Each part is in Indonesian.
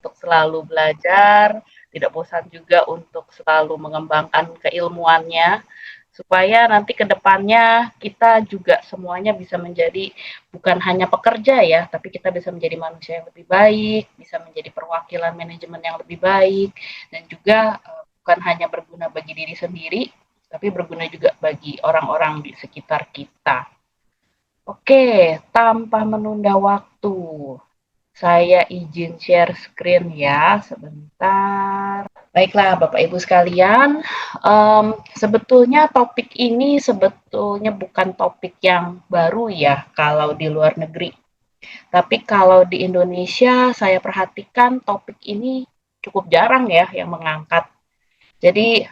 untuk selalu belajar, tidak bosan juga untuk selalu mengembangkan keilmuannya, supaya nanti ke depannya kita juga semuanya bisa menjadi bukan hanya pekerja ya, tapi kita bisa menjadi manusia yang lebih baik, bisa menjadi perwakilan manajemen yang lebih baik, dan juga bukan hanya berguna bagi diri sendiri, tapi berguna juga bagi orang-orang di sekitar kita. Oke, tanpa menunda waktu, saya izin share screen ya, sebentar. Baiklah, Bapak Ibu sekalian, sebetulnya topik ini sebetulnya bukan topik yang baru ya kalau di luar negeri. Tapi kalau di Indonesia, saya perhatikan topik ini cukup jarang ya yang mengangkat. Jadi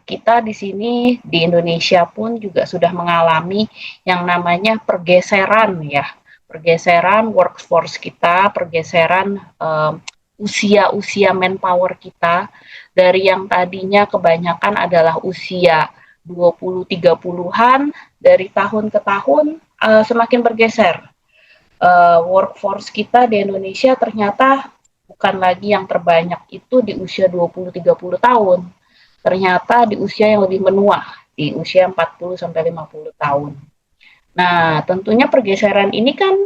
kita di sini di Indonesia pun juga sudah mengalami yang namanya pergeseran ya, pergeseran workforce kita, pergeseran usia-usia manpower kita dari yang tadinya kebanyakan adalah usia 20-30-an, dari tahun ke tahun semakin bergeser. Workforce kita di Indonesia ternyata bukan lagi yang terbanyak itu di usia 20-30 tahun. Ternyata di usia yang lebih menua, di usia 40-50 tahun. Nah, tentunya pergeseran ini kan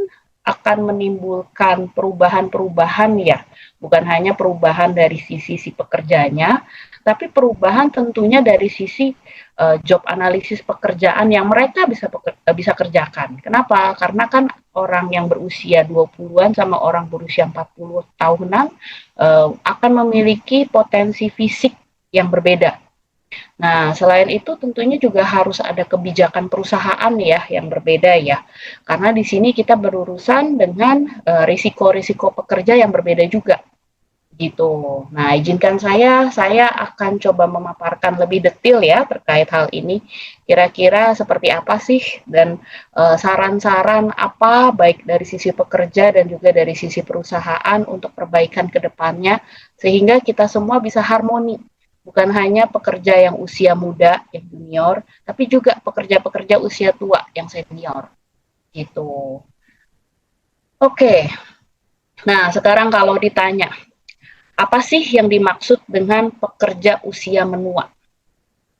akan menimbulkan perubahan-perubahan ya, bukan hanya perubahan dari sisi si pekerjanya, tapi perubahan tentunya dari sisi job analisis pekerjaan yang mereka bisa kerjakan. Kenapa? Karena kan orang yang berusia 20-an sama orang berusia 40 tahunan akan memiliki potensi fisik yang berbeda. Nah, selain itu tentunya juga harus ada kebijakan perusahaan ya yang berbeda ya. Karena di sini kita berurusan dengan risiko-risiko pekerja yang berbeda juga gitu. Nah, izinkan saya akan coba memaparkan lebih detail ya terkait hal ini. Kira-kira seperti apa sih dan saran-saran apa baik dari sisi pekerja dan juga dari sisi perusahaan untuk perbaikan ke depannya sehingga kita semua bisa harmoni. Bukan hanya pekerja yang usia muda, yang junior, tapi juga pekerja-pekerja usia tua yang senior gitu. Oke. Nah, sekarang kalau ditanya apa sih yang dimaksud dengan pekerja usia menua?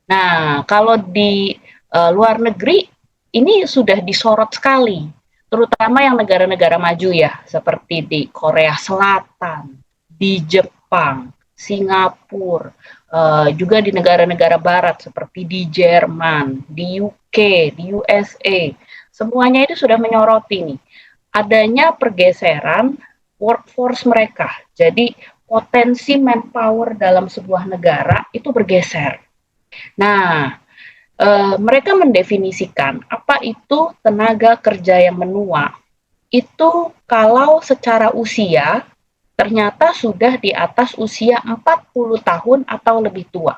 Nah, kalau di luar negeri ini sudah disorot sekali, terutama yang negara-negara maju ya, seperti di Korea Selatan, di Jepang, Singapura, juga di negara-negara Barat seperti di Jerman, di UK, di USA, semuanya itu sudah menyoroti nih adanya pergeseran workforce mereka. Jadi potensi manpower dalam sebuah negara itu bergeser. Nah, mereka mendefinisikan apa itu tenaga kerja yang menua. Itu kalau secara usia ternyata sudah di atas usia 40 tahun atau lebih tua.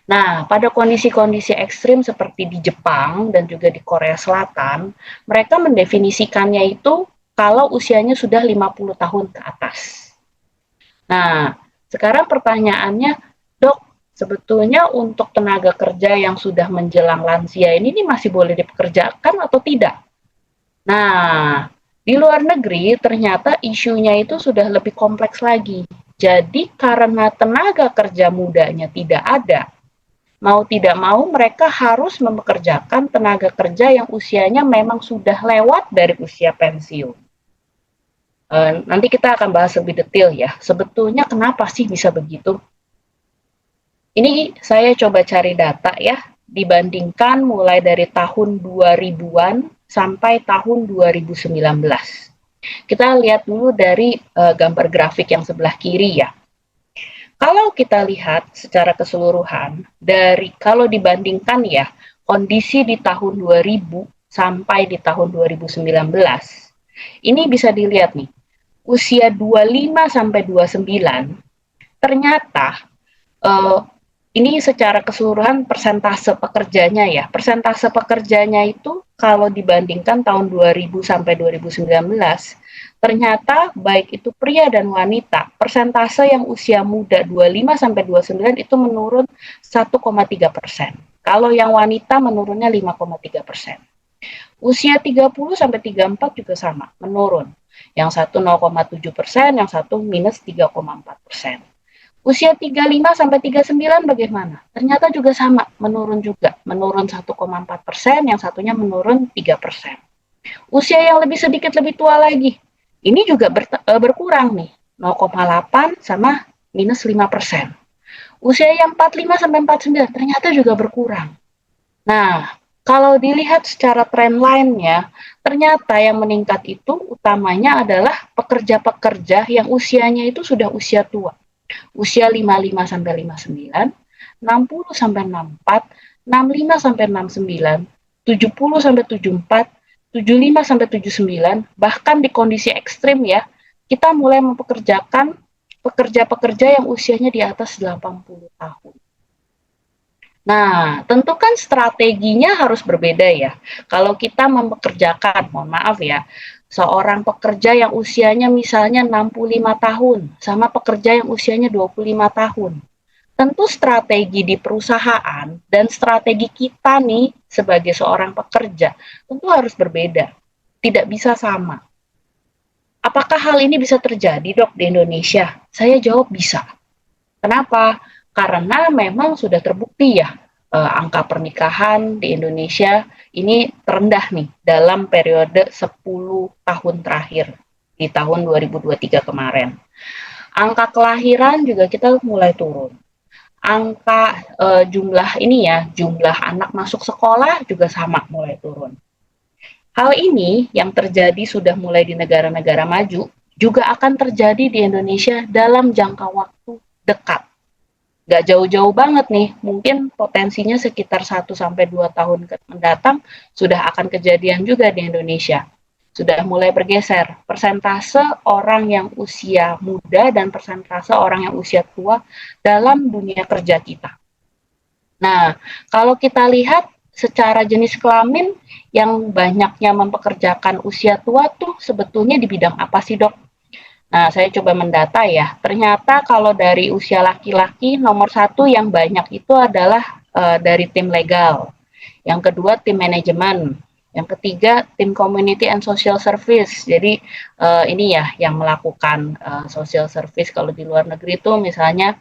Nah, pada kondisi-kondisi ekstrim seperti di Jepang dan juga di Korea Selatan, mereka mendefinisikannya itu kalau usianya sudah 50 tahun ke atas. Nah, sekarang pertanyaannya, Dok, sebetulnya untuk tenaga kerja yang sudah menjelang lansia ini masih boleh dipekerjakan atau tidak? Nah, di luar negeri ternyata isunya itu sudah lebih kompleks lagi. Jadi karena tenaga kerja mudanya tidak ada, mau tidak mau mereka harus mempekerjakan tenaga kerja yang usianya memang sudah lewat dari usia pensiun. Nanti kita akan bahas lebih detail ya, sebetulnya kenapa sih bisa begitu. Ini saya coba cari data ya, dibandingkan mulai dari tahun 2000-an sampai tahun 2019. Kita lihat dulu dari gambar grafik yang sebelah kiri ya. Kalau kita lihat secara keseluruhan, dari kalau dibandingkan ya, kondisi di tahun 2000 sampai di tahun 2019, ini bisa dilihat nih, usia 25 sampai 29, ternyata ini secara keseluruhan persentase pekerjanya ya. Persentase pekerjanya itu kalau dibandingkan tahun 2000 sampai 2019, ternyata baik itu pria dan wanita, persentase yang usia muda 25 sampai 29 itu menurun 1,3%. Kalau yang wanita menurunnya 5,3%. Usia 30 sampai 34 juga sama, menurun. Yang satu 0,7%, yang satu minus 3,4%. Usia 35 sampai 39 bagaimana? Ternyata juga sama, menurun juga. Menurun 1,4%, yang satunya menurun 3%. Usia yang lebih sedikit lebih tua lagi, ini juga berkurang nih, 0,8 sama minus 5%. Usia yang 45 sampai 49 ternyata juga berkurang. Nah, kalau dilihat secara trend line-nya, ternyata yang meningkat itu utamanya adalah pekerja-pekerja yang usianya itu sudah usia tua. Usia 55 sampai 59, 60 sampai 64, 65 sampai 69, 70 sampai 74, 75 sampai 79, bahkan di kondisi ekstrim ya, kita mulai mempekerjakan pekerja-pekerja yang usianya di atas 80 tahun. Nah, tentu kan strateginya harus berbeda ya. Kalau kita mempekerjakan, mohon maaf ya, seorang pekerja yang usianya misalnya 65 tahun sama pekerja yang usianya 25 tahun. Tentu strategi di perusahaan dan strategi kita nih sebagai seorang pekerja tentu harus berbeda. Tidak bisa sama. Apakah hal ini bisa terjadi, Dok, di Indonesia? Saya jawab bisa. Kenapa? Karena memang sudah terbukti ya, angka pernikahan di Indonesia ini terendah nih dalam periode 10 tahun terakhir di tahun 2023 kemarin. Angka kelahiran juga kita mulai turun. Angka jumlah ini ya, jumlah anak masuk sekolah juga sama mulai turun. Hal ini yang terjadi sudah mulai di negara-negara maju juga akan terjadi di Indonesia dalam jangka waktu dekat. Nggak jauh-jauh banget nih, mungkin potensinya sekitar 1-2 tahun mendatang sudah akan kejadian juga di Indonesia. Sudah mulai bergeser, persentase orang yang usia muda dan persentase orang yang usia tua dalam dunia kerja kita. Nah, kalau kita lihat secara jenis kelamin yang banyaknya mempekerjakan usia tua tuh sebetulnya di bidang apa sih, Dok? Nah, saya coba mendata ya. Ternyata kalau dari usia laki-laki, nomor satu yang banyak itu adalah dari tim legal. Yang kedua, tim manajemen. Yang ketiga, tim community and social service. Jadi ini ya yang melakukan social service kalau di luar negeri itu misalnya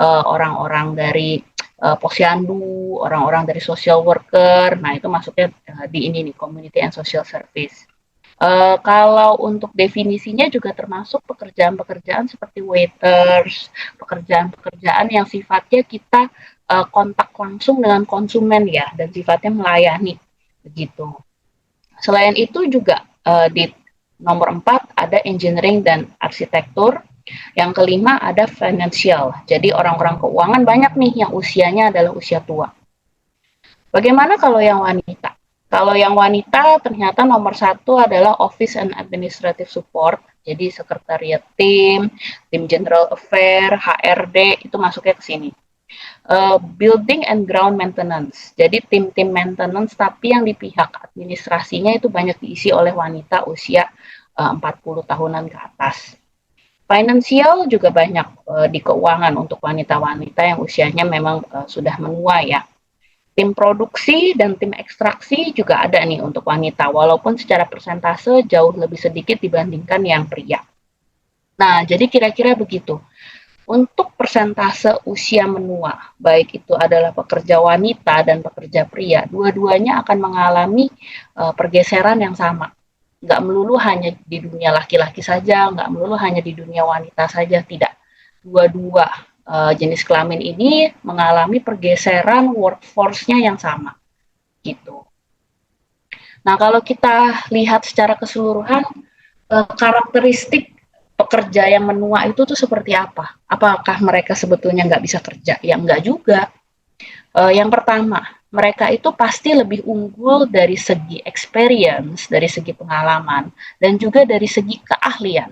orang-orang dari posyandu, orang-orang dari social worker. Nah, itu masuknya di ini nih, community and social service. Kalau untuk definisinya juga termasuk pekerjaan-pekerjaan seperti waiters, pekerjaan-pekerjaan yang sifatnya kita kontak langsung dengan konsumen ya, dan sifatnya melayani begitu. Selain itu juga di nomor 4 ada engineering dan arsitektur. Yang kelima ada financial. Jadi orang-orang keuangan banyak nih yang usianya adalah usia tua. Bagaimana kalau yang wanita? Kalau yang wanita ternyata nomor satu adalah Office and Administrative Support, jadi sekretariat tim General Affair, HRD, itu masuknya ke sini. Building and Ground Maintenance, jadi tim-tim maintenance tapi yang di pihak administrasinya itu banyak diisi oleh wanita usia 40 tahunan ke atas. Financial juga banyak di keuangan untuk wanita-wanita yang usianya memang sudah menua ya. Tim produksi dan tim ekstraksi juga ada nih untuk wanita, walaupun secara persentase jauh lebih sedikit dibandingkan yang pria. Nah, jadi kira-kira begitu. Untuk persentase usia menua, baik itu adalah pekerja wanita dan pekerja pria, dua-duanya akan mengalami pergeseran yang sama. Nggak melulu hanya di dunia laki-laki saja, nggak melulu hanya di dunia wanita saja, tidak. Dua-dua jenis kelamin ini mengalami pergeseran workforce-nya yang sama gitu. Nah, kalau kita lihat secara keseluruhan karakteristik pekerja yang menua itu tuh seperti apa? Apakah mereka sebetulnya nggak bisa kerja? Ya nggak juga. Yang pertama, mereka itu pasti lebih unggul dari segi experience, dari segi pengalaman, dan juga dari segi keahlian.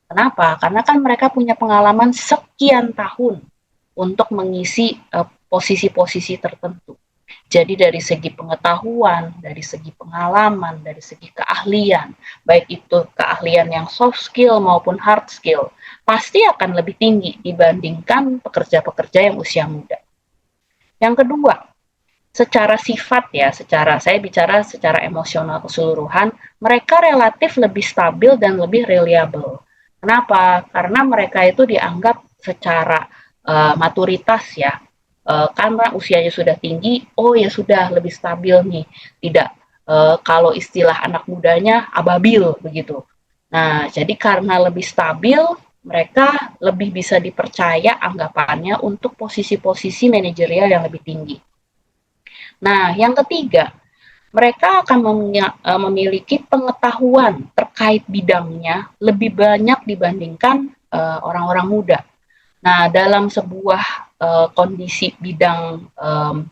Kenapa? Karena kan mereka punya pengalaman sekian tahun untuk mengisi posisi-posisi tertentu. Jadi dari segi pengetahuan, dari segi pengalaman, dari segi keahlian, baik itu keahlian yang soft skill maupun hard skill, pasti akan lebih tinggi dibandingkan pekerja-pekerja yang usia muda. Yang kedua, secara sifat ya, saya bicara secara emosional keseluruhan, mereka relatif lebih stabil dan lebih reliable. Kenapa? Karena mereka itu dianggap secara maturitas ya, karena usianya sudah tinggi, oh ya sudah lebih stabil nih, tidak kalau istilah anak mudanya ababil begitu. Nah, jadi karena lebih stabil, mereka lebih bisa dipercaya anggapannya untuk posisi-posisi manajerial yang lebih tinggi. Nah, yang ketiga, mereka akan memiliki pengetahuan terkait bidangnya lebih banyak dibandingkan orang-orang muda. Nah, dalam sebuah kondisi bidang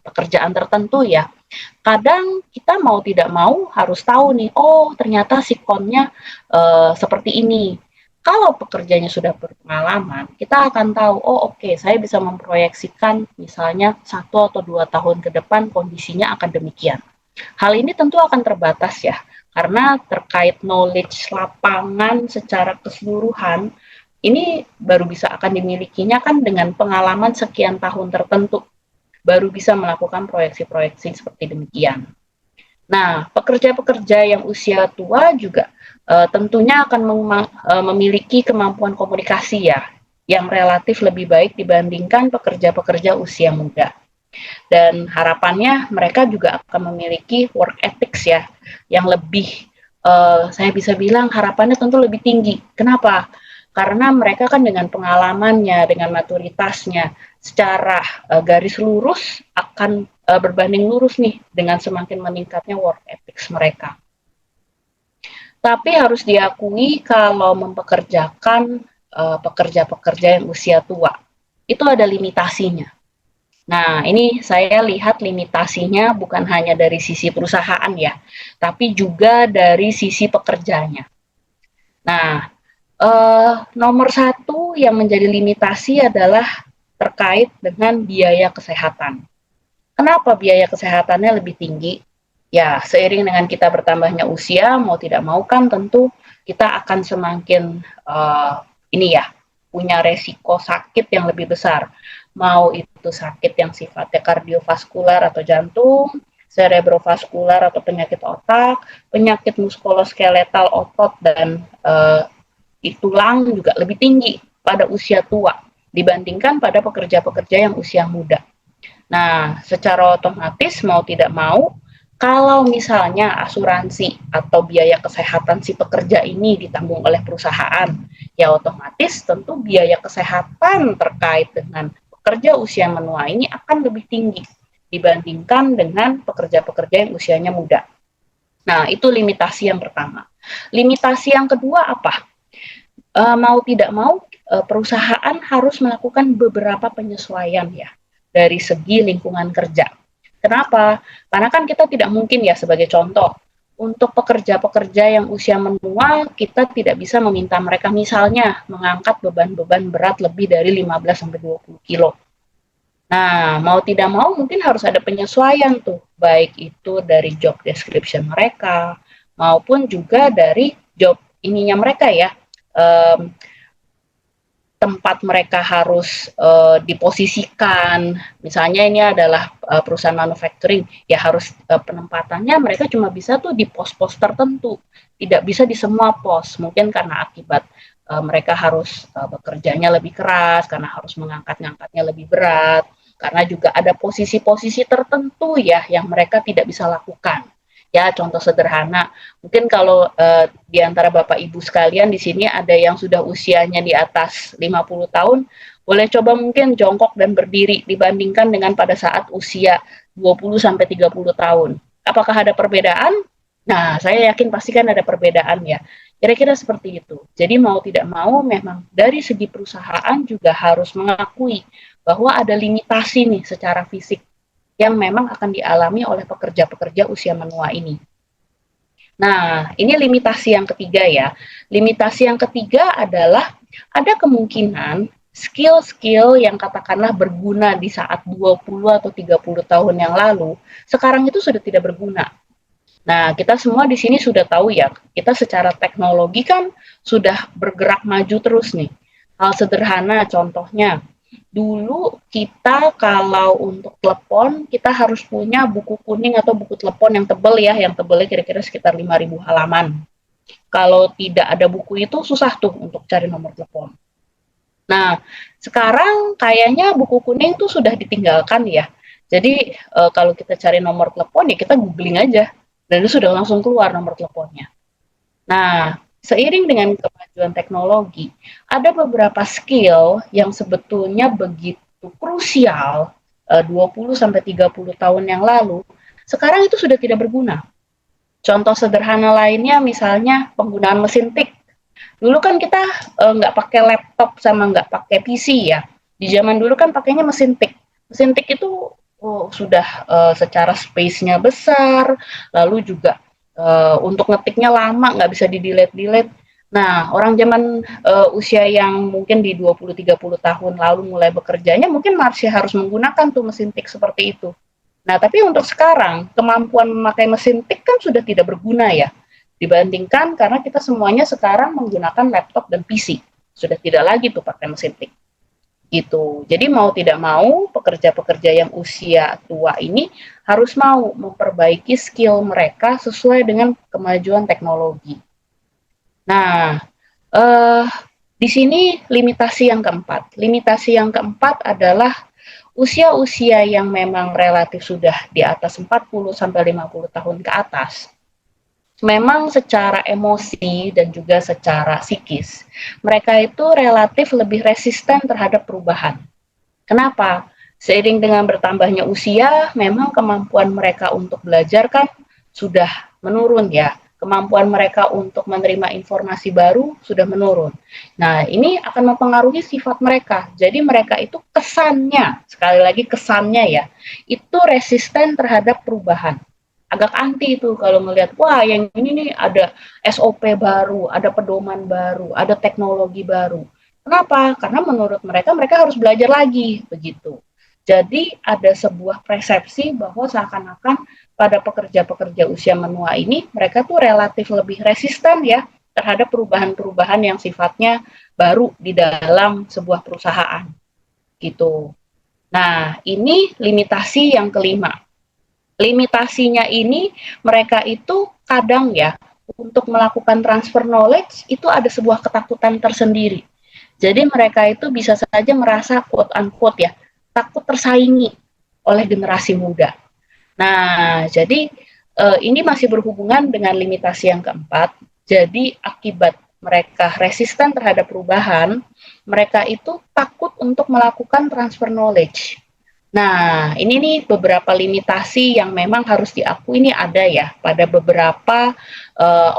pekerjaan tertentu ya, kadang kita mau tidak mau harus tahu nih, oh ternyata sikonnya seperti ini. Kalau pekerjanya sudah berpengalaman, kita akan tahu, oh oke, saya bisa memproyeksikan misalnya 1 atau 2 tahun ke depan kondisinya akan demikian. Hal ini tentu akan terbatas ya, karena terkait knowledge lapangan secara keseluruhan, ini baru bisa akan dimilikinya kan dengan pengalaman sekian tahun tertentu, baru bisa melakukan proyeksi-proyeksi seperti demikian. Nah, pekerja-pekerja yang usia tua juga tentunya akan memiliki kemampuan komunikasi ya, yang relatif lebih baik dibandingkan pekerja-pekerja usia muda. Dan harapannya mereka juga akan memiliki work ethics ya, yang lebih, saya bisa bilang harapannya tentu lebih tinggi. Kenapa? Karena mereka kan dengan pengalamannya, dengan maturitasnya, secara garis lurus akan berbanding lurus nih dengan semakin meningkatnya work ethics mereka. Tapi harus diakui kalau mempekerjakan pekerja-pekerja yang usia tua, itu ada limitasinya. Nah, ini saya lihat limitasinya bukan hanya dari sisi perusahaan ya, tapi juga dari sisi pekerjanya. Nah, nomor satu yang menjadi limitasi adalah terkait dengan biaya kesehatan. Kenapa biaya kesehatannya lebih tinggi? Ya, seiring dengan kita bertambahnya usia, mau tidak mau kan tentu kita akan semakin ini ya, punya resiko sakit yang lebih besar. Mau itu sakit yang sifatnya kardiovaskular atau jantung, cerebrovaskular atau penyakit otak, penyakit muskuloskeletal otot dan tulang juga lebih tinggi pada usia tua dibandingkan pada pekerja-pekerja yang usia muda. Nah, secara otomatis mau tidak mau, kalau misalnya asuransi atau biaya kesehatan si pekerja ini ditanggung oleh perusahaan, ya otomatis tentu biaya kesehatan terkait dengan pekerja usia menua ini akan lebih tinggi dibandingkan dengan pekerja-pekerja yang usianya muda. Nah, itu limitasi yang pertama. Limitasi yang kedua apa? Mau tidak mau perusahaan harus melakukan beberapa penyesuaian ya dari segi lingkungan kerja. Kenapa? Karena kan kita tidak mungkin ya sebagai contoh untuk pekerja-pekerja yang usia menua kita tidak bisa meminta mereka misalnya mengangkat beban-beban berat lebih dari 15 sampai 20 kilo. Nah, mau tidak mau mungkin harus ada penyesuaian tuh, baik itu dari job description mereka maupun juga dari job ininya mereka ya, tempat mereka harus diposisikan. Misalnya ini adalah perusahaan manufacturing, ya harus penempatannya mereka cuma bisa tuh di pos-pos tertentu, tidak bisa di semua pos. Mungkin karena akibat mereka harus bekerjanya lebih keras, karena harus mengangkat-ngangkatnya lebih berat, karena juga ada posisi-posisi tertentu ya yang mereka tidak bisa lakukan. Ya, contoh sederhana, mungkin kalau di antara Bapak Ibu sekalian di sini ada yang sudah usianya di atas 50 tahun, boleh coba mungkin jongkok dan berdiri dibandingkan dengan pada saat usia 20 sampai 30 tahun. Apakah ada perbedaan? Nah, saya yakin pasti kan ada perbedaan ya. Kira-kira seperti itu. Jadi mau tidak mau memang dari segi perusahaan juga harus mengakui bahwa ada limitasi nih secara fisik yang memang akan dialami oleh pekerja-pekerja usia menua ini. Nah, ini limitasi yang ketiga ya. Limitasi yang ketiga adalah ada kemungkinan skill-skill yang katakanlah berguna di saat 20 atau 30 tahun yang lalu, sekarang itu sudah tidak berguna. Nah, kita semua di sini sudah tahu ya, kita secara teknologi kan sudah bergerak maju terus nih. Hal sederhana contohnya, Dulu kita kalau untuk telepon, kita harus punya buku kuning atau buku telepon yang tebal ya, yang tebalnya kira-kira sekitar 5.000 halaman. Kalau tidak ada buku itu susah tuh untuk cari nomor telepon. Nah, sekarang kayaknya buku kuning tuh sudah ditinggalkan ya. Jadi kalau kita cari nomor telepon ya kita googling aja dan itu sudah langsung keluar nomor teleponnya. Nah, seiring dengan kemajuan teknologi, ada beberapa skill yang sebetulnya begitu krusial 20 sampai 30 tahun yang lalu, sekarang itu sudah tidak berguna. Contoh sederhana lainnya misalnya penggunaan mesin tik. Dulu kan kita nggak pakai laptop sama nggak pakai PC ya. Di zaman dulu kan pakainya mesin tik. Mesin tik itu sudah secara space-nya besar, lalu juga untuk ngetiknya lama, nggak bisa di-delete-delete. Nah, orang zaman usia yang mungkin di 20-30 tahun lalu mulai bekerjanya mungkin masih harus menggunakan tuh mesin tik seperti itu. Nah, tapi untuk sekarang, kemampuan memakai mesin tik kan sudah tidak berguna ya, dibandingkan karena kita semuanya sekarang menggunakan laptop dan PC. Sudah tidak lagi tuh pakai mesin tik. Gitu. Jadi mau tidak mau, pekerja-pekerja yang usia tua ini harus mau memperbaiki skill mereka sesuai dengan kemajuan teknologi. Nah, eh, di sini limitasi yang keempat. Limitasi yang keempat adalah usia-usia yang memang relatif sudah di atas 40 sampai 50 tahun ke atas, memang secara emosi dan juga secara psikis, mereka itu relatif lebih resisten terhadap perubahan. Kenapa? Seiring dengan bertambahnya usia, memang kemampuan mereka untuk belajar kan sudah menurun ya. Kemampuan mereka untuk menerima informasi baru sudah menurun. Nah, ini akan mempengaruhi sifat mereka. Jadi mereka itu kesannya, sekali lagi kesannya ya, itu resisten terhadap perubahan. Agak anti itu kalau melihat, wah yang ini nih ada SOP baru, ada pedoman baru, ada teknologi baru. Kenapa? Karena menurut mereka, mereka harus belajar lagi, begitu. Jadi ada sebuah persepsi bahwa seakan-akan pada pekerja-pekerja usia menua ini, mereka tuh relatif lebih resisten ya terhadap perubahan-perubahan yang sifatnya baru di dalam sebuah perusahaan. Gitu. Nah, ini limitasi yang kelima. Limitasinya ini mereka itu kadang ya untuk melakukan transfer knowledge itu ada sebuah ketakutan tersendiri. Jadi mereka itu bisa saja merasa quote unquote ya takut tersaingi oleh generasi muda. Nah, jadi ini masih berhubungan dengan limitasi yang keempat. Jadi akibat mereka resisten terhadap perubahan, mereka itu takut untuk melakukan transfer knowledge. Nah, ini nih beberapa limitasi yang memang harus diakui ini ada ya pada beberapa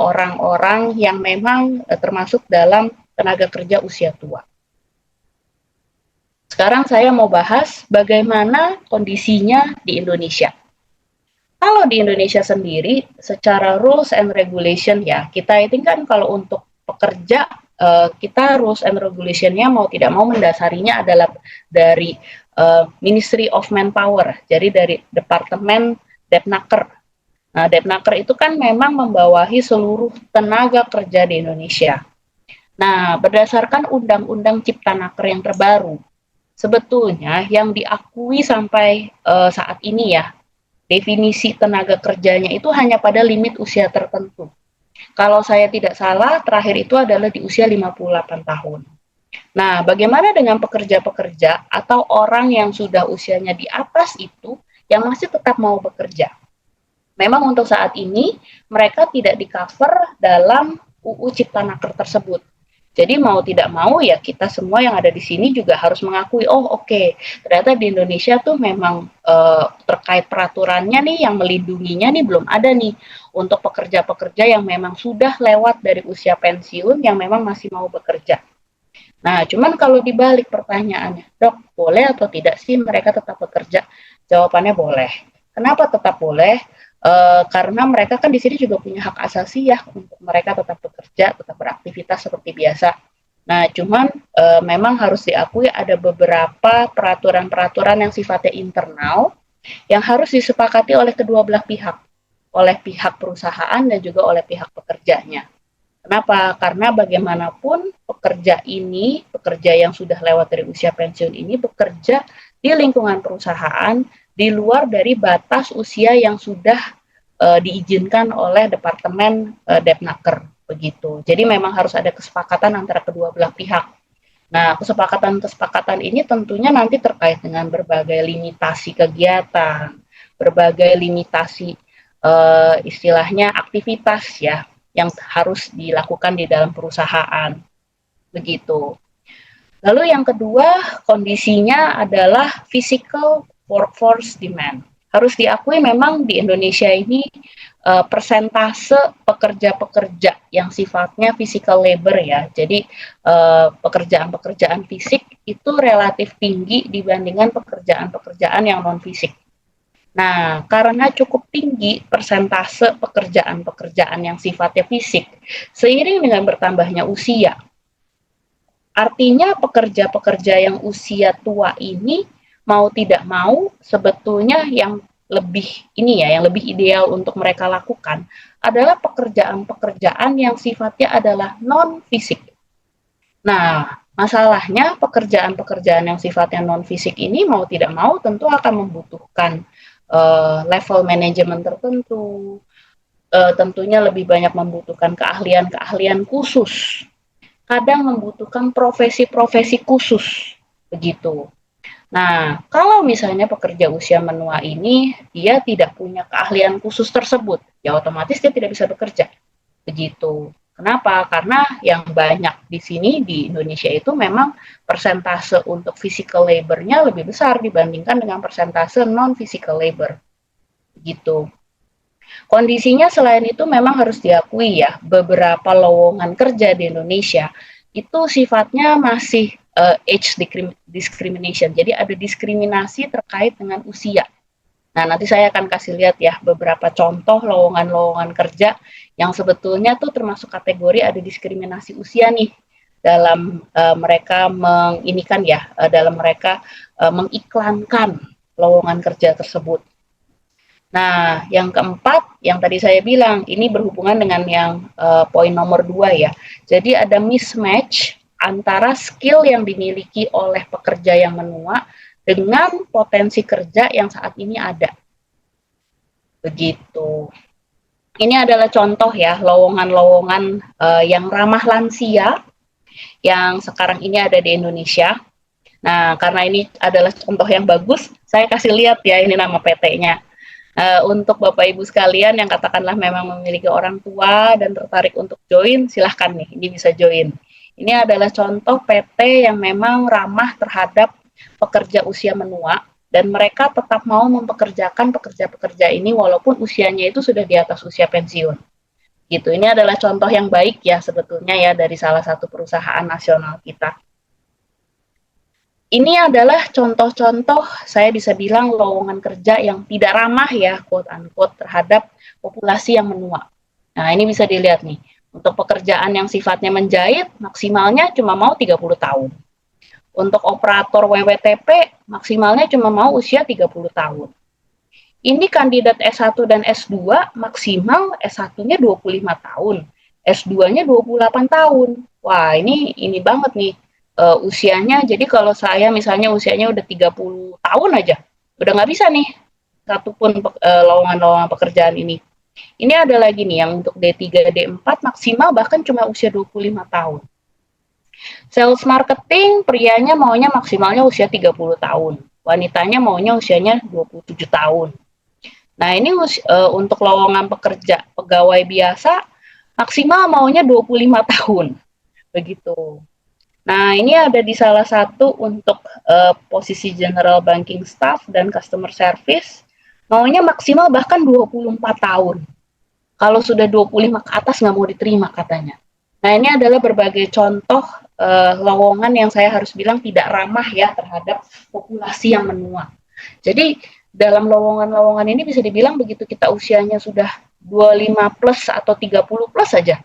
orang-orang yang memang termasuk dalam tenaga kerja usia tua. Sekarang saya mau bahas bagaimana kondisinya di Indonesia. Kalau di Indonesia sendiri, secara rules and regulation ya, kita itu kan kalau untuk pekerja, kita rules and regulation-nya mau tidak mau mendasarinya adalah dari Ministry of Manpower, jadi dari Departemen Depnaker. Nah, Depnaker itu kan memang membawahi seluruh tenaga kerja di Indonesia. Nah, berdasarkan Undang-Undang Cipta Naker yang terbaru, sebetulnya yang diakui sampai saat ini ya, definisi tenaga kerjanya itu hanya pada limit usia tertentu. Kalau saya tidak salah, terakhir itu adalah di usia 58 tahun. Nah, bagaimana dengan pekerja-pekerja atau orang yang sudah usianya di atas itu yang masih tetap mau bekerja? Memang untuk saat ini mereka tidak di-cover dalam UU Cipta Naker tersebut. Jadi mau tidak mau ya kita semua yang ada di sini juga harus mengakui, oh oke, ternyata di Indonesia tuh memang terkait peraturannya nih yang melindunginya nih belum ada nih untuk pekerja-pekerja yang memang sudah lewat dari usia pensiun yang memang masih mau bekerja. Nah, cuman kalau dibalik pertanyaannya, dok, boleh atau tidak sih mereka tetap bekerja? Jawabannya boleh. Kenapa tetap boleh? Karena mereka kan di sini juga punya hak asasi ya untuk mereka tetap bekerja, tetap beraktivitas seperti biasa. Nah, cuman memang harus diakui ada beberapa peraturan-peraturan yang sifatnya internal yang harus disepakati oleh kedua belah pihak, oleh pihak perusahaan dan juga oleh pihak pekerjanya. Kenapa? Karena bagaimanapun pekerja yang sudah lewat dari usia pensiun ini bekerja di lingkungan perusahaan di luar dari batas usia yang sudah diizinkan oleh Departemen Depnaker begitu. Jadi memang harus ada kesepakatan antara kedua belah pihak. Nah, kesepakatan-kesepakatan ini tentunya nanti terkait dengan berbagai limitasi kegiatan, berbagai limitasi istilahnya aktivitas ya yang harus dilakukan di dalam perusahaan. Begitu. Lalu yang kedua, kondisinya adalah physical workforce demand. Harus diakui memang di Indonesia ini persentase pekerja-pekerja yang sifatnya physical labor ya. Jadi pekerjaan-pekerjaan fisik itu relatif tinggi dibandingkan pekerjaan-pekerjaan yang non fisik. Nah, karena cukup tinggi persentase pekerjaan-pekerjaan yang sifatnya fisik, seiring dengan bertambahnya usia, artinya pekerja-pekerja yang usia tua ini mau tidak mau sebetulnya yang lebih ini ya, yang lebih ideal untuk mereka lakukan adalah pekerjaan-pekerjaan yang sifatnya adalah non fisik. Nah, masalahnya pekerjaan-pekerjaan yang sifatnya non fisik ini mau tidak mau tentu akan membutuhkan level manajemen tertentu, tentunya lebih banyak membutuhkan keahlian-keahlian khusus, kadang membutuhkan profesi-profesi khusus, begitu. Nah, kalau misalnya pekerja usia menua ini dia tidak punya keahlian khusus tersebut, ya otomatis dia tidak bisa bekerja, begitu. Kenapa? Karena yang banyak di sini di Indonesia itu memang persentase untuk physical labor-nya lebih besar dibandingkan dengan persentase non-physical labor, gitu. Kondisinya selain itu memang harus diakui ya, beberapa lowongan kerja di Indonesia itu sifatnya masih age discrimination. Jadi ada diskriminasi terkait dengan usia. Nah, nanti saya akan kasih lihat ya beberapa contoh lowongan-lowongan kerja yang sebetulnya tuh termasuk kategori ada diskriminasi usia nih dalam mereka menginikan ya, dalam mereka mengiklankan lowongan kerja tersebut. Nah, yang keempat, yang tadi saya bilang, ini berhubungan dengan yang poin nomor 2 ya. Jadi ada mismatch antara skill yang dimiliki oleh pekerja yang menua dengan potensi kerja yang saat ini ada. Begitu. Ini adalah contoh ya, lowongan-lowongan yang ramah lansia yang sekarang ini ada di Indonesia. Nah, karena ini adalah contoh yang bagus, saya kasih lihat ya ini nama PT-nya. Untuk Bapak Ibu sekalian yang katakanlah memang memiliki orang tua dan tertarik untuk join, silahkan nih, ini bisa join. Ini adalah contoh PT yang memang ramah terhadap pekerja usia menua dan mereka tetap mau mempekerjakan pekerja-pekerja ini walaupun usianya itu sudah di atas usia pensiun. Gitu. Ini adalah contoh yang baik ya sebetulnya ya dari salah satu perusahaan nasional kita. Ini adalah contoh-contoh saya bisa bilang lowongan kerja yang tidak ramah ya quote unquote terhadap populasi yang menua. Nah, ini bisa dilihat nih. Untuk pekerjaan yang sifatnya menjahit maksimalnya cuma mau 30 tahun. Untuk operator WWTP maksimalnya cuma mau usia 30 tahun. Ini kandidat S1 dan S2 maksimal S1-nya 25 tahun, S2-nya 28 tahun. Wah, ini banget nih usianya. Jadi kalau saya misalnya usianya udah 30 tahun aja, udah nggak bisa nih satupun lowongan-lowongan pekerjaan ini. Ini ada lagi nih yang untuk D3, D4 maksimal bahkan cuma usia 25 tahun. Sales marketing prianya maunya maksimalnya usia 30 tahun. Wanitanya maunya usianya 27 tahun. Nah, ini untuk lowongan pekerja pegawai biasa maksimal maunya 25 tahun. Begitu. Nah, ini ada di salah satu untuk posisi general banking staff dan customer service, maunya maksimal bahkan 24 tahun. Kalau sudah 25 ke atas nggak mau diterima katanya. Nah, ini adalah berbagai contoh lowongan yang saya harus bilang tidak ramah ya terhadap populasi yang menua. Jadi, dalam lowongan-lowongan ini bisa dibilang begitu kita usianya sudah 25 plus atau 30 plus saja.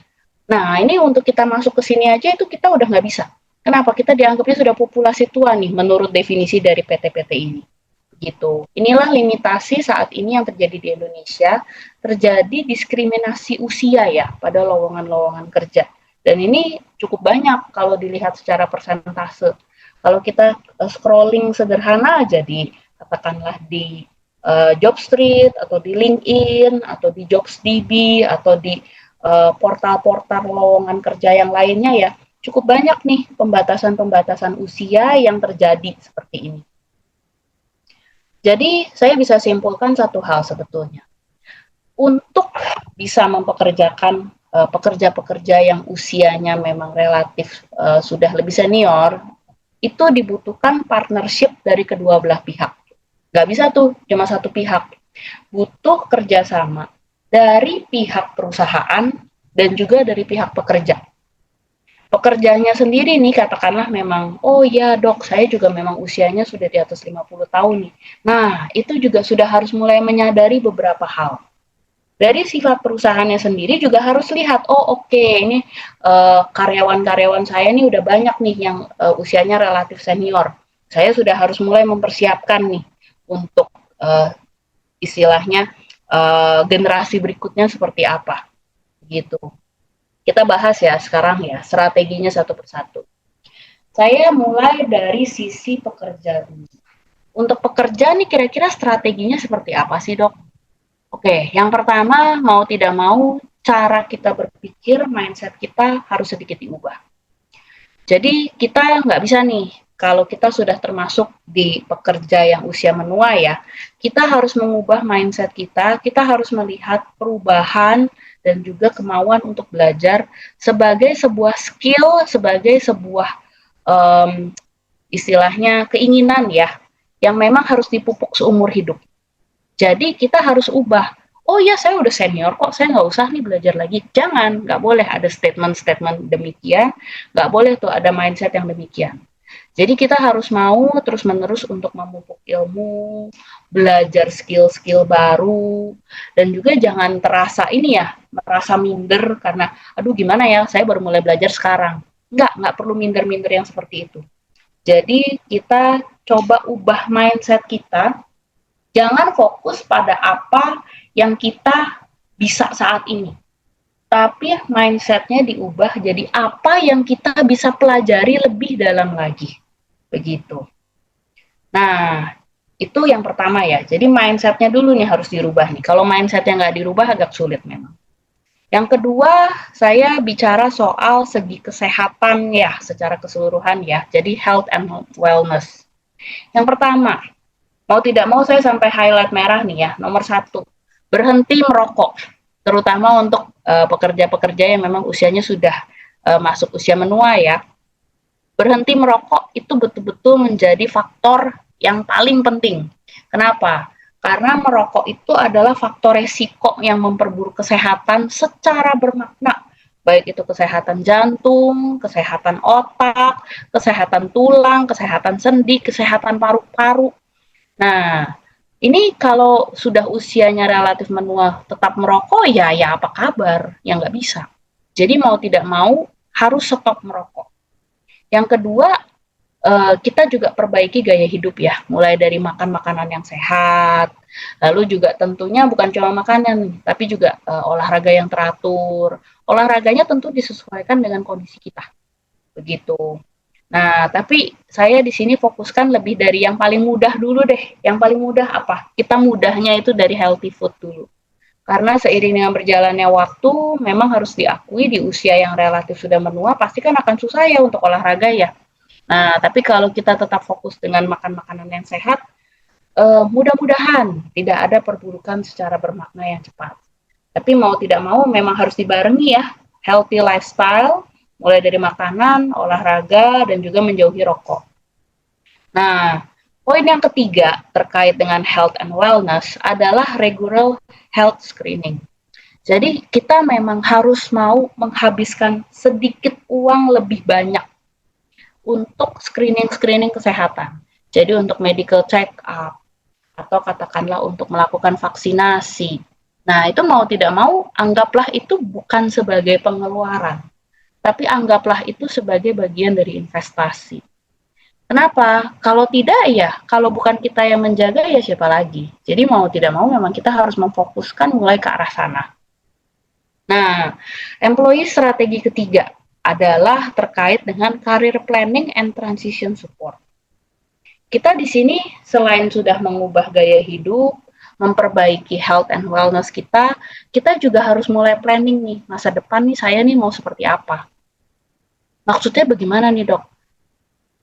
Nah, ini untuk kita masuk ke sini aja itu kita udah nggak bisa. Kenapa? Kita dianggapnya sudah populasi tua nih menurut definisi dari PT-PT ini. gitu. Inilah limitasi saat ini yang terjadi di Indonesia, terjadi diskriminasi usia ya pada lowongan-lowongan kerja. Dan ini cukup banyak kalau dilihat secara persentase. Kalau kita scrolling sederhana aja di katakanlah di Jobstreet atau di LinkedIn atau di JobsDB atau di portal-portal lowongan kerja yang lainnya ya, cukup banyak nih pembatasan-pembatasan usia yang terjadi seperti ini. Jadi saya bisa simpulkan satu hal sebetulnya. Untuk bisa mempekerjakan pekerja-pekerja yang usianya memang relatif sudah lebih senior, itu dibutuhkan partnership dari kedua belah pihak. Nggak bisa tuh cuma satu pihak. Butuh kerjasama dari pihak perusahaan dan juga dari pihak pekerja. Pekerjaannya sendiri nih katakanlah memang, oh ya dok saya juga memang usianya sudah di atas 50 tahun nih. Nah itu juga sudah harus mulai menyadari beberapa hal. Dari sifat perusahaannya sendiri juga harus lihat, oh oke, ini karyawan-karyawan saya nih udah banyak nih yang usianya relatif senior. Saya sudah harus mulai mempersiapkan nih untuk istilahnya generasi berikutnya seperti apa gitu. Kita bahas ya sekarang ya strateginya satu persatu. Saya mulai dari sisi pekerja dulu. Untuk pekerja nih kira-kira strateginya seperti apa sih dok? Oke, yang pertama mau tidak mau cara kita berpikir, mindset kita harus sedikit diubah. Jadi kita nggak bisa nih, kalau kita sudah termasuk di pekerja yang usia menua ya, kita harus mengubah mindset kita harus melihat perubahan dan juga kemauan untuk belajar sebagai sebuah skill, sebagai sebuah istilahnya keinginan ya, yang memang harus dipupuk seumur hidup. Jadi kita harus ubah. Oh ya saya udah senior kok, saya nggak usah nih belajar lagi. Jangan, nggak boleh ada statement-statement demikian, nggak boleh tuh ada mindset yang demikian. Jadi kita harus mau terus-menerus untuk memupuk ilmu, belajar skill-skill baru, dan juga jangan terasa ini ya, merasa minder karena, aduh gimana ya, saya baru mulai belajar sekarang. Nggak perlu minder-minder yang seperti itu. Jadi kita coba ubah mindset kita. Jangan fokus pada apa yang kita bisa saat ini. Tapi mindsetnya diubah jadi apa yang kita bisa pelajari lebih dalam lagi. Begitu. Nah, itu yang pertama ya. Jadi mindsetnya dulu nih harus dirubah nih. Kalau mindsetnya nggak dirubah agak sulit memang. Yang kedua, saya bicara soal segi kesehatan ya, secara keseluruhan ya. Jadi health and wellness. Yang pertama, mau tidak mau saya sampai highlight merah nih ya, nomor 1, berhenti merokok, terutama untuk pekerja-pekerja yang memang usianya sudah masuk usia menua ya. Berhenti merokok itu betul-betul menjadi faktor yang paling penting. Kenapa? Karena merokok itu adalah faktor resiko yang memperburuk kesehatan secara bermakna, baik itu kesehatan jantung, kesehatan otak, kesehatan tulang, kesehatan sendi, kesehatan paru-paru. Nah, ini kalau sudah usianya relatif menua tetap merokok ya apa kabar? Ya nggak bisa. Jadi mau tidak mau harus stop merokok. Yang kedua, kita juga perbaiki gaya hidup ya, mulai dari makan makanan yang sehat, lalu juga tentunya bukan cuma makanan, tapi juga olahraga yang teratur. Olahraganya tentu disesuaikan dengan kondisi kita, begitu. Nah, tapi saya di sini fokuskan lebih dari yang paling mudah dulu deh. Yang paling mudah apa? Kita mudahnya itu dari healthy food dulu. Karena seiring dengan berjalannya waktu, memang harus diakui di usia yang relatif sudah menua, pasti kan akan susah ya untuk olahraga ya. Nah, tapi kalau kita tetap fokus dengan makan makanan yang sehat, mudah-mudahan tidak ada perburukan secara bermakna yang cepat. Tapi mau tidak mau memang harus dibarengi ya, healthy lifestyle, mulai dari makanan, olahraga, dan juga menjauhi rokok. Nah, poin yang ketiga terkait dengan health and wellness adalah regular health screening. Jadi kita memang harus mau menghabiskan sedikit uang lebih banyak untuk screening-screening kesehatan. Jadi untuk medical check up, atau katakanlah untuk melakukan vaksinasi. Nah, itu mau tidak mau, anggaplah itu bukan sebagai pengeluaran, tapi anggaplah itu sebagai bagian dari investasi. Kenapa? Kalau tidak ya, kalau bukan kita yang menjaga ya siapa lagi. Jadi mau tidak mau memang kita harus memfokuskan mulai ke arah sana. Nah, employee strategi ketiga adalah terkait dengan career planning and transition support. Kita di sini selain sudah mengubah gaya hidup, memperbaiki health and wellness kita, kita juga harus mulai planning nih, masa depan nih saya nih mau seperti apa. Maksudnya bagaimana nih dok?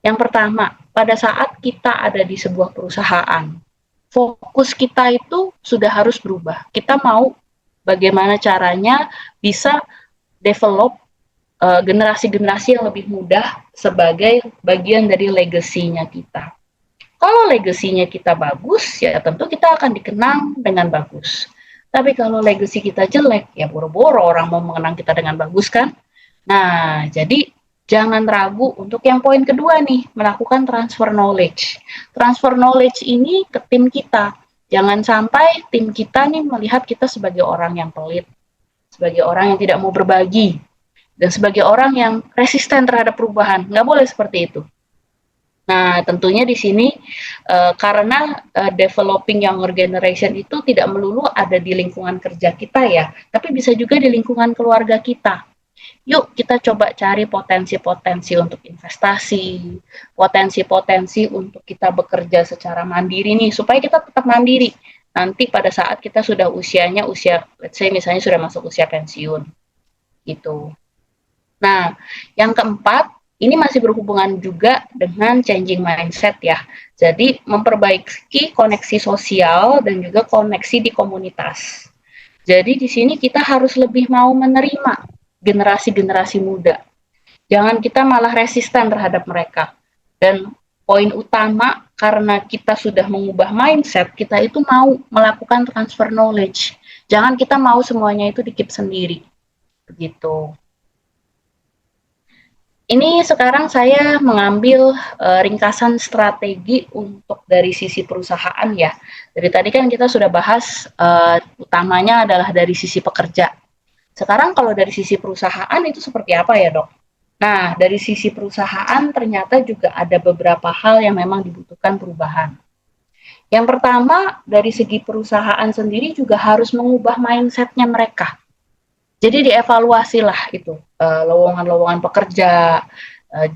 Yang pertama, pada saat kita ada di sebuah perusahaan, fokus kita itu sudah harus berubah. Kita mau bagaimana caranya bisa develop generasi-generasi yang lebih mudah sebagai bagian dari legasinya kita. Kalau legasinya kita bagus, ya tentu kita akan dikenang dengan bagus. Tapi kalau legasi kita jelek, ya boro-boro orang mau mengenang kita dengan bagus kan? Nah, jadi jangan ragu untuk yang poin kedua nih, melakukan transfer knowledge. Transfer knowledge ini ke tim kita. Jangan sampai tim kita nih melihat kita sebagai orang yang pelit, sebagai orang yang tidak mau berbagi, dan sebagai orang yang resisten terhadap perubahan. Nggak boleh seperti itu. Nah, tentunya di sini karena developing younger generation itu tidak melulu ada di lingkungan kerja kita ya, tapi bisa juga di lingkungan keluarga kita. Yuk kita coba cari potensi-potensi untuk investasi, potensi-potensi untuk kita bekerja secara mandiri nih, supaya kita tetap mandiri. Nanti pada saat kita sudah usianya let's say misalnya sudah masuk usia pensiun, gitu. Nah, yang keempat, ini masih berhubungan juga dengan changing mindset ya. Jadi, memperbaiki koneksi sosial dan juga koneksi di komunitas. Jadi, di sini kita harus lebih mau menerima generasi-generasi muda. Jangan kita malah resisten terhadap mereka. Dan poin utama, karena kita sudah mengubah mindset, kita itu mau melakukan transfer knowledge. Jangan kita mau semuanya itu dikip sendiri. Begitu. Ini sekarang saya mengambil ringkasan strategi untuk dari sisi perusahaan ya. Dari tadi kan kita sudah bahas utamanya adalah dari sisi pekerja. Sekarang kalau dari sisi perusahaan itu seperti apa ya dok? Nah, dari sisi perusahaan ternyata juga ada beberapa hal yang memang dibutuhkan perubahan. Yang pertama, dari segi perusahaan sendiri juga harus mengubah mindset-nya mereka. Jadi dievaluasi lah itu lowongan-lowongan pekerja,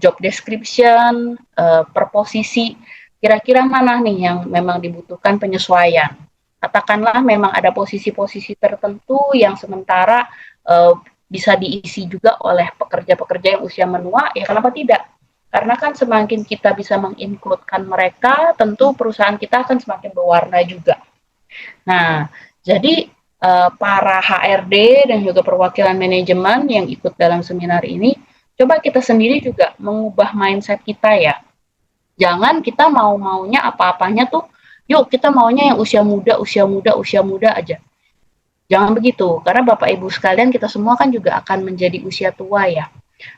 job description, per posisi, kira-kira mana nih yang memang dibutuhkan penyesuaian. Katakanlah memang ada posisi-posisi tertentu yang sementara bisa diisi juga oleh pekerja-pekerja yang usia menua, ya kenapa tidak? Karena kan semakin kita bisa menginkludkan mereka, tentu perusahaan kita akan semakin berwarna juga. Nah, jadi para HRD dan juga perwakilan manajemen yang ikut dalam seminar ini, coba kita sendiri juga mengubah mindset kita ya. Jangan kita mau-maunya apa-apanya tuh, yuk kita maunya yang usia muda, usia muda, usia muda aja. Jangan begitu, karena Bapak Ibu sekalian kita semua kan juga akan menjadi usia tua ya.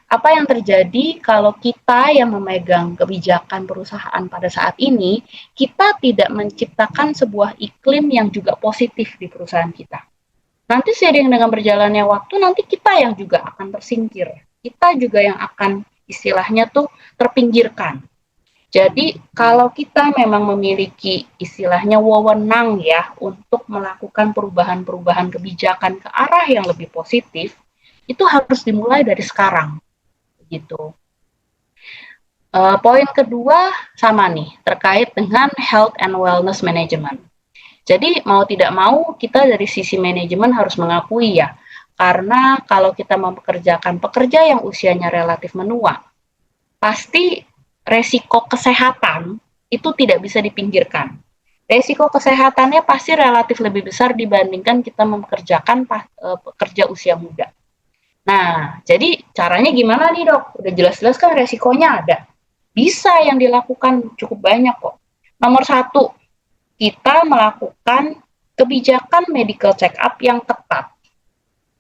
Apa yang terjadi kalau kita yang memegang kebijakan perusahaan pada saat ini, kita tidak menciptakan sebuah iklim yang juga positif di perusahaan kita. Nanti seiring dengan berjalannya waktu, nanti kita yang juga akan tersingkir. Kita juga yang akan istilahnya tuh terpinggirkan. Jadi kalau kita memang memiliki istilahnya wewenang ya untuk melakukan perubahan-perubahan kebijakan ke arah yang lebih positif, itu harus dimulai dari sekarang, gitu. Poin kedua sama nih, terkait dengan health and wellness management. Jadi mau tidak mau kita dari sisi manajemen harus mengakui ya, karena kalau kita mempekerjakan pekerja yang usianya relatif menua, pasti resiko kesehatan itu tidak bisa dipinggirkan. Resiko kesehatannya pasti relatif lebih besar dibandingkan kita mempekerjakan pekerja usia muda. Nah, jadi caranya gimana nih dok? Udah jelas-jelas kan resikonya ada. Bisa yang dilakukan cukup banyak kok. Nomor satu, kita melakukan kebijakan medical check-up yang ketat.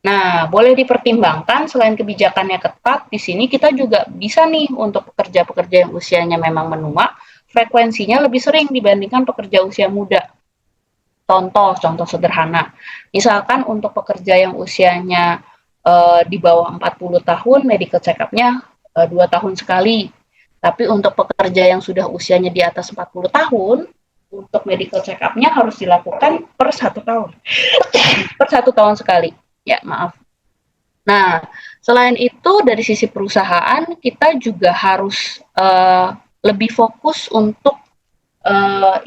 Nah, boleh dipertimbangkan selain kebijakannya ketat, di sini kita juga bisa nih untuk pekerja-pekerja yang usianya memang menua, frekuensinya lebih sering dibandingkan pekerja usia muda. Contoh sederhana. Misalkan untuk pekerja yang usianya di bawah 40 tahun, medical check up-nya 2 tahun sekali. Tapi untuk pekerja yang sudah usianya di atas 40 tahun, untuk medical check up-nya harus dilakukan per 1 tahun. Per 1 tahun sekali. Ya, maaf. Nah, selain itu dari sisi perusahaan kita juga harus lebih fokus untuk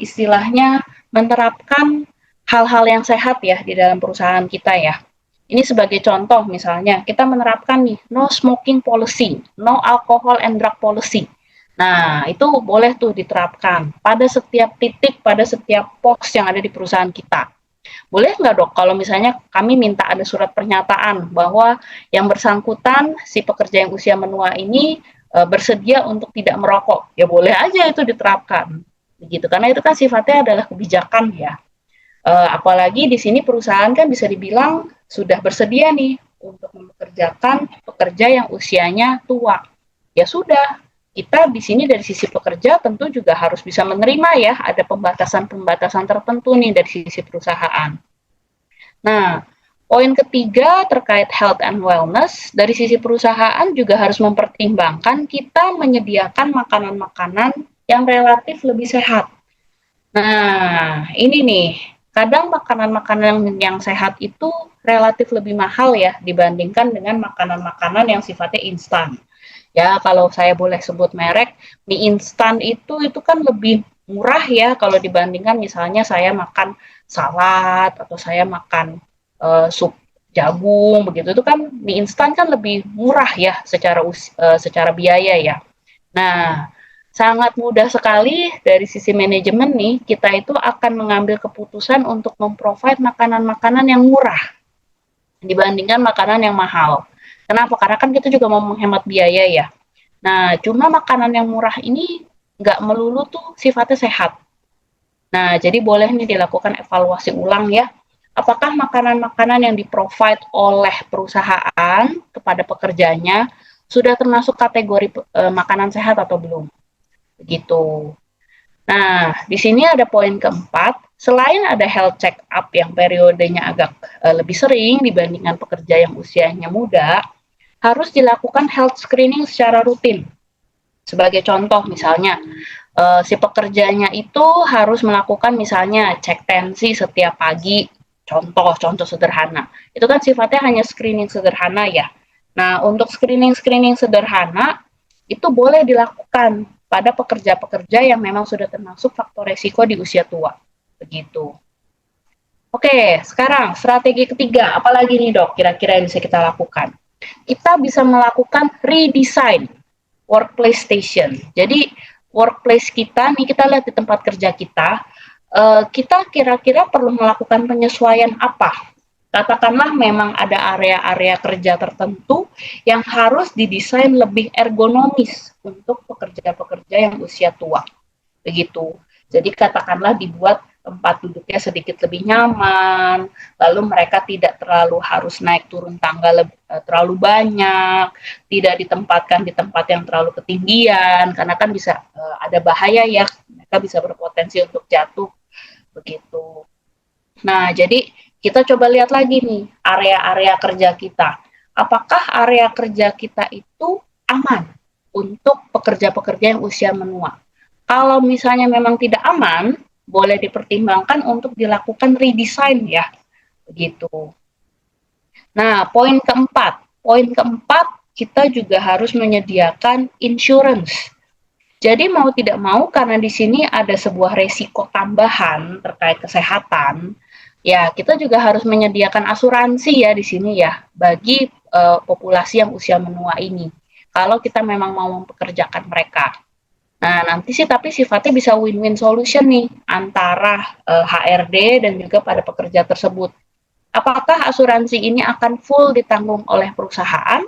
istilahnya menerapkan hal-hal yang sehat ya di dalam perusahaan kita ya. Ini sebagai contoh misalnya kita menerapkan nih no smoking policy, no alcohol and drug policy. Nah, itu boleh tuh diterapkan pada setiap titik, pada setiap pos yang ada di perusahaan kita. Boleh nggak dok kalau misalnya kami minta ada surat pernyataan bahwa yang bersangkutan si pekerja yang usia menua ini bersedia untuk tidak merokok? Ya boleh aja itu diterapkan, begitu. Karena itu kan sifatnya adalah kebijakan ya. Apalagi di sini perusahaan kan bisa dibilang sudah bersedia nih untuk mempekerjakan pekerja yang usianya tua. Ya sudah, kita di sini dari sisi pekerja tentu juga harus bisa menerima ya, ada pembatasan-pembatasan tertentu nih dari sisi perusahaan. Nah, poin ketiga terkait health and wellness, dari sisi perusahaan juga harus mempertimbangkan kita menyediakan makanan-makanan yang relatif lebih sehat. Nah, ini nih, kadang makanan-makanan yang sehat itu relatif lebih mahal ya dibandingkan dengan makanan-makanan yang sifatnya instan. Ya, kalau saya boleh sebut merek, mie instan itu kan lebih murah ya kalau dibandingkan misalnya saya makan salad atau saya makan sup jagung begitu itu kan mie instan kan lebih murah ya secara biaya ya. Nah, sangat mudah sekali dari sisi manajemen nih kita itu akan mengambil keputusan untuk memprovide makanan-makanan yang murah dibandingkan makanan yang mahal. Kenapa? Karena kan kita juga mau menghemat biaya ya. Nah, cuma makanan yang murah ini nggak melulu tuh sifatnya sehat. Nah, jadi boleh nih dilakukan evaluasi ulang ya. Apakah makanan-makanan yang di-provide oleh perusahaan kepada pekerjanya sudah termasuk kategori makanan sehat atau belum? Begitu. Nah, di sini ada poin keempat, selain ada health check up yang periodenya agak lebih sering dibandingkan pekerja yang usianya muda, harus dilakukan health screening secara rutin. Sebagai contoh misalnya, si pekerjanya itu harus melakukan misalnya cek tensi setiap pagi, contoh sederhana. Itu kan sifatnya hanya screening sederhana ya. Nah, untuk screening-screening sederhana itu boleh dilakukan pada pekerja-pekerja yang memang sudah termasuk faktor resiko di usia tua. Begitu. Oke, sekarang strategi ketiga, apalagi nih dok kira-kira yang bisa kita lakukan? Kita bisa melakukan redesign workplace station. Jadi workplace kita nih kita lihat di tempat kerja kita kira-kira perlu melakukan penyesuaian apa? Katakanlah memang ada area-area kerja tertentu yang harus didesain lebih ergonomis untuk pekerja-pekerja yang usia tua. Begitu. Jadi katakanlah dibuat tempat duduknya sedikit lebih nyaman, lalu mereka tidak terlalu harus naik turun tangga terlalu banyak, tidak ditempatkan di tempat yang terlalu ketinggian, karena kan bisa ada bahaya ya, mereka bisa berpotensi untuk jatuh, begitu. Nah, jadi kita coba lihat lagi nih, area-area kerja kita. Apakah area kerja kita itu aman untuk pekerja-pekerja yang usia menua? Kalau misalnya memang tidak aman, boleh dipertimbangkan untuk dilakukan redesign ya, begitu. Nah, poin keempat kita juga harus menyediakan insurance. Jadi mau tidak mau karena di sini ada sebuah resiko tambahan terkait kesehatan, ya kita juga harus menyediakan asuransi ya di sini ya bagi populasi yang usia menua ini. Kalau kita memang mau mempekerjakan mereka. Nah, nanti sih tapi sifatnya bisa win-win solution nih antara HRD dan juga pada pekerja tersebut. Apakah asuransi ini akan full ditanggung oleh perusahaan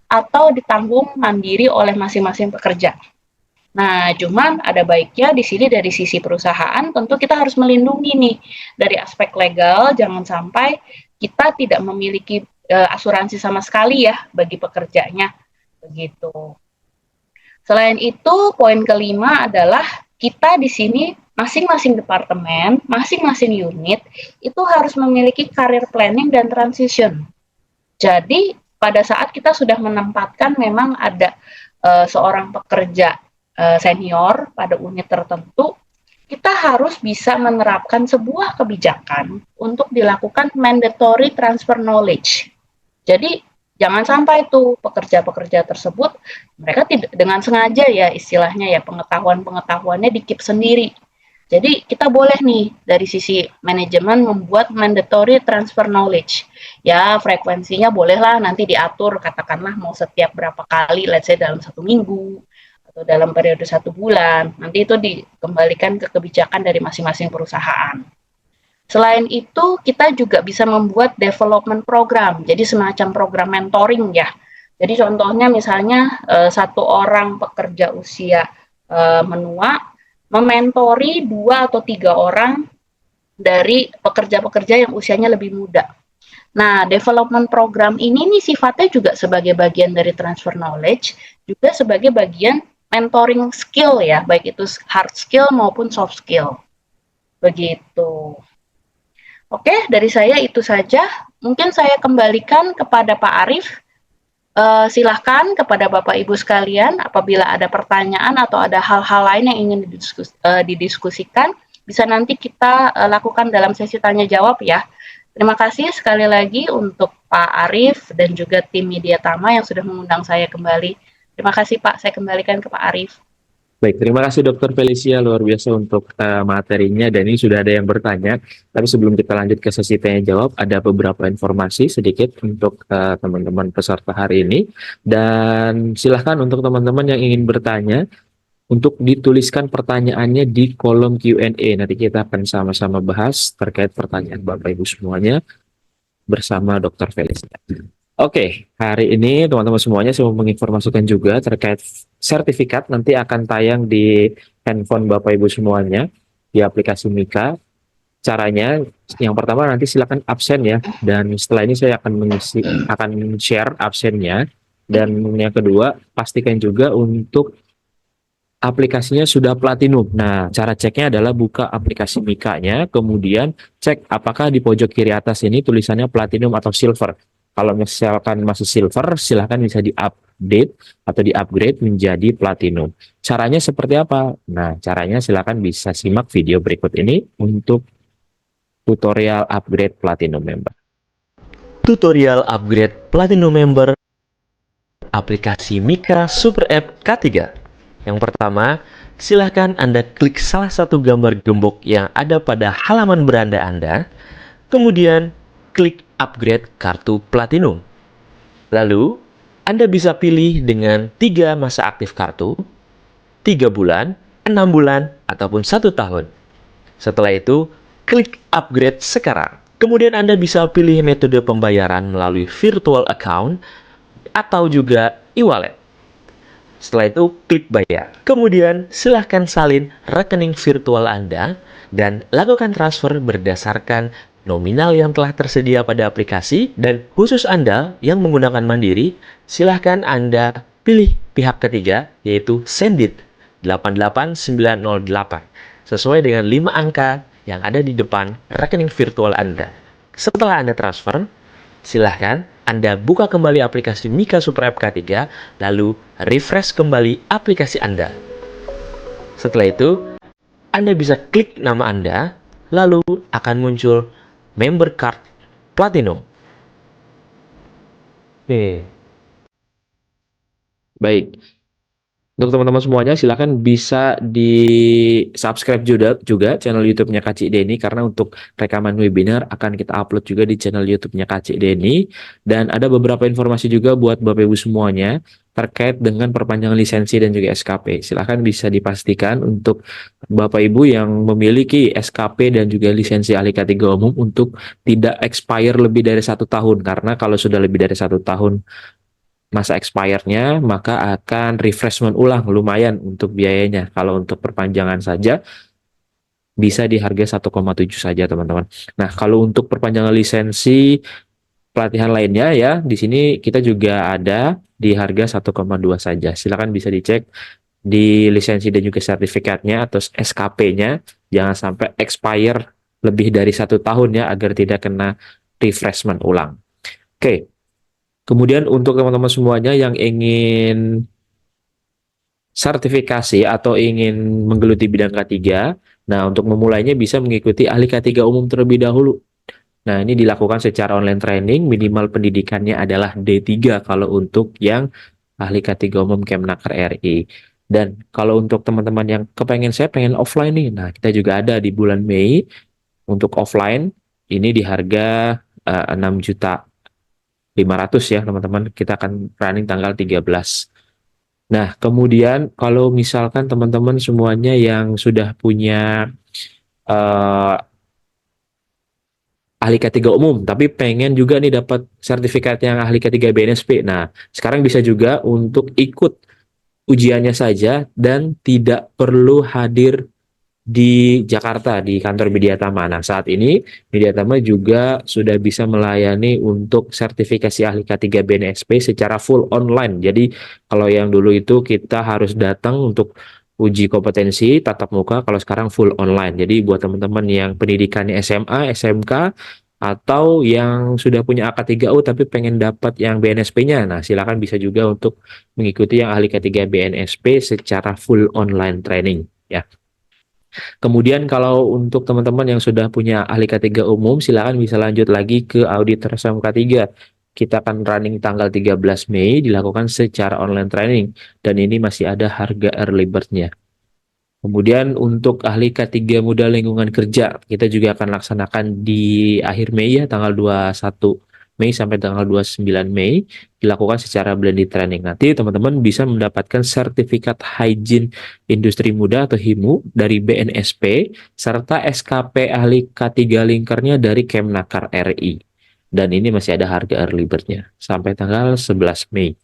atau ditanggung mandiri oleh masing-masing pekerja? Nah, cuman ada baiknya di sini dari sisi perusahaan tentu kita harus melindungi nih dari aspek legal, jangan sampai kita tidak memiliki asuransi sama sekali ya bagi pekerjanya, begitu. Selain itu, poin kelima adalah kita di sini masing-masing departemen, masing-masing unit itu harus memiliki career planning dan transition. Jadi pada saat kita sudah menempatkan memang ada seorang pekerja senior pada unit tertentu, kita harus bisa menerapkan sebuah kebijakan untuk dilakukan mandatory transfer knowledge. Jadi jangan sampai tuh pekerja-pekerja tersebut mereka tidak dengan sengaja ya istilahnya ya pengetahuan-pengetahuannya dikip sendiri. Jadi kita boleh nih dari sisi manajemen membuat mandatory transfer knowledge. Ya frekuensinya bolehlah nanti diatur katakanlah mau setiap berapa kali, let's say dalam 1 minggu atau dalam periode 1 bulan. Nanti itu dikembalikan ke kebijakan dari masing-masing perusahaan. Selain itu, kita juga bisa membuat development program, jadi semacam program mentoring ya. Jadi contohnya misalnya satu orang pekerja usia menua mementori 2 atau 3 orang dari pekerja-pekerja yang usianya lebih muda. Nah, development program ini nih sifatnya juga sebagai bagian dari transfer knowledge, juga sebagai bagian mentoring skill ya, baik itu hard skill maupun soft skill. Begitu. Oke, dari saya itu saja. Mungkin saya kembalikan kepada Pak Arief. Silahkan kepada Bapak Ibu sekalian, apabila ada pertanyaan atau ada hal-hal lain yang ingin didiskusikan, bisa nanti kita lakukan dalam sesi tanya jawab ya. Terima kasih sekali lagi untuk Pak Arief dan juga tim Media Tama yang sudah mengundang saya kembali. Terima kasih Pak, saya kembalikan ke Pak Arief. Baik, terima kasih Dokter Felicia, luar biasa untuk materinya, dan ini sudah ada yang bertanya. Tapi sebelum kita lanjut ke sesi tanya jawab, ada beberapa informasi sedikit untuk teman-teman peserta hari ini. Dan silahkan untuk teman-teman yang ingin bertanya, untuk dituliskan pertanyaannya di kolom Q&A. Nanti kita akan sama-sama bahas terkait pertanyaan Bapak Ibu semuanya bersama Dokter Felicia. Oke, hari ini teman-teman semuanya saya mau menginformasikan juga terkait sertifikat nanti akan tayang di handphone Bapak Ibu semuanya di aplikasi Mika. Caranya yang pertama nanti silakan absen ya, dan setelah ini saya akan share absennya, dan yang kedua pastikan juga untuk aplikasinya sudah platinum. Nah, cara ceknya adalah buka aplikasi Mika-nya, kemudian cek apakah di pojok kiri atas ini tulisannya platinum atau silver. Kalau misalkan masih silver, silahkan bisa di-update atau di-upgrade menjadi platinum. Caranya seperti apa? Nah, caranya silahkan bisa simak video berikut ini untuk tutorial upgrade platinum member. Tutorial upgrade platinum member aplikasi Mika Super App K3. Yang pertama, silahkan Anda klik salah satu gambar gembok yang ada pada halaman beranda Anda, kemudian klik upgrade kartu platinum. Lalu, Anda bisa pilih dengan 3 masa aktif kartu, 3 bulan, 6 bulan, ataupun 1 tahun. Setelah itu, klik upgrade sekarang. Kemudian Anda bisa pilih metode pembayaran melalui virtual account atau juga e-wallet. Setelah itu, klik bayar. Kemudian, silahkan salin rekening virtual Anda dan lakukan transfer berdasarkan nominal yang telah tersedia pada aplikasi, dan khusus Anda yang menggunakan Mandiri, silahkan Anda pilih pihak ketiga, yaitu Sendit 88908, sesuai dengan 5 angka yang ada di depan rekening virtual Anda. Setelah Anda transfer, silahkan Anda buka kembali aplikasi Mika Super App K3, lalu refresh kembali aplikasi Anda. Setelah itu, Anda bisa klik nama Anda, lalu akan muncul member card platinum. Baik. Untuk teman-teman semuanya, silahkan bisa di-subscribe juga channel YouTube-nya Kak Cik Deni, karena untuk rekaman webinar akan kita upload juga di channel YouTube-nya Kak Cik Deni. Dan ada beberapa informasi juga buat Bapak Ibu semuanya terkait dengan perpanjangan lisensi dan juga SKP. Silahkan bisa dipastikan untuk Bapak Ibu yang memiliki SKP dan juga lisensi ahli K3 umum untuk tidak expire lebih dari 1 tahun, karena kalau sudah lebih dari 1 tahun masa expirednya, maka akan refreshment ulang, lumayan untuk biayanya. Kalau untuk perpanjangan saja bisa di harga 1,7 saja teman-teman. Nah, kalau untuk perpanjangan lisensi pelatihan lainnya ya, di sini kita juga ada di harga 1,2 saja. Silakan bisa dicek di lisensi dan juga sertifikatnya atau SKP-nya, jangan sampai expire lebih dari 1 tahun ya, agar tidak kena refreshment ulang. Oke. Kemudian untuk teman-teman semuanya yang ingin sertifikasi atau ingin menggeluti bidang K3, nah untuk memulainya bisa mengikuti ahli K3 umum terlebih dahulu. Nah, ini dilakukan secara online training, minimal pendidikannya adalah D3 kalau untuk yang ahli K3 umum Kemnaker RI. Dan kalau untuk teman-teman yang kepengen saya pengen offline nih, nah kita juga ada di bulan Mei untuk offline, ini di harga 6.500.000 ya teman-teman, kita akan running tanggal 13. Nah, kemudian kalau misalkan teman-teman semuanya yang sudah punya eh, ahli K3 umum, tapi pengen juga nih dapat sertifikat yang ahli K3 BNSP. Nah, sekarang bisa juga untuk ikut ujiannya saja dan tidak perlu hadir di Jakarta di kantor Mediatama. Nah, saat ini Mediatama juga sudah bisa melayani untuk sertifikasi ahli K3 BNSP secara full online. Jadi, kalau yang dulu itu kita harus datang untuk uji kompetensi tatap muka, kalau sekarang full online. Jadi, buat teman-teman yang pendidikannya SMA, SMK, atau yang sudah punya AK3U tapi pengen dapat yang BNSP-nya, nah silakan bisa juga untuk mengikuti yang ahli K3 BNSP secara full online training ya. Kemudian kalau untuk teman-teman yang sudah punya ahli K3 umum, silakan bisa lanjut lagi ke auditor SMK3. Kita akan running tanggal 13 Mei, dilakukan secara online training, dan ini masih ada harga early bird-nya. Kemudian untuk ahli K3 muda lingkungan kerja, kita juga akan laksanakan di akhir Mei ya, tanggal 21 Mei sampai tanggal 29 Mei, dilakukan secara blended training. Nanti teman-teman bisa mendapatkan sertifikat hygiene industri muda atau HIMU dari BNSP, serta SKP ahli K3 linkernya dari Kemnaker RI. Dan ini masih ada harga early bird-nya, sampai tanggal 11 Mei.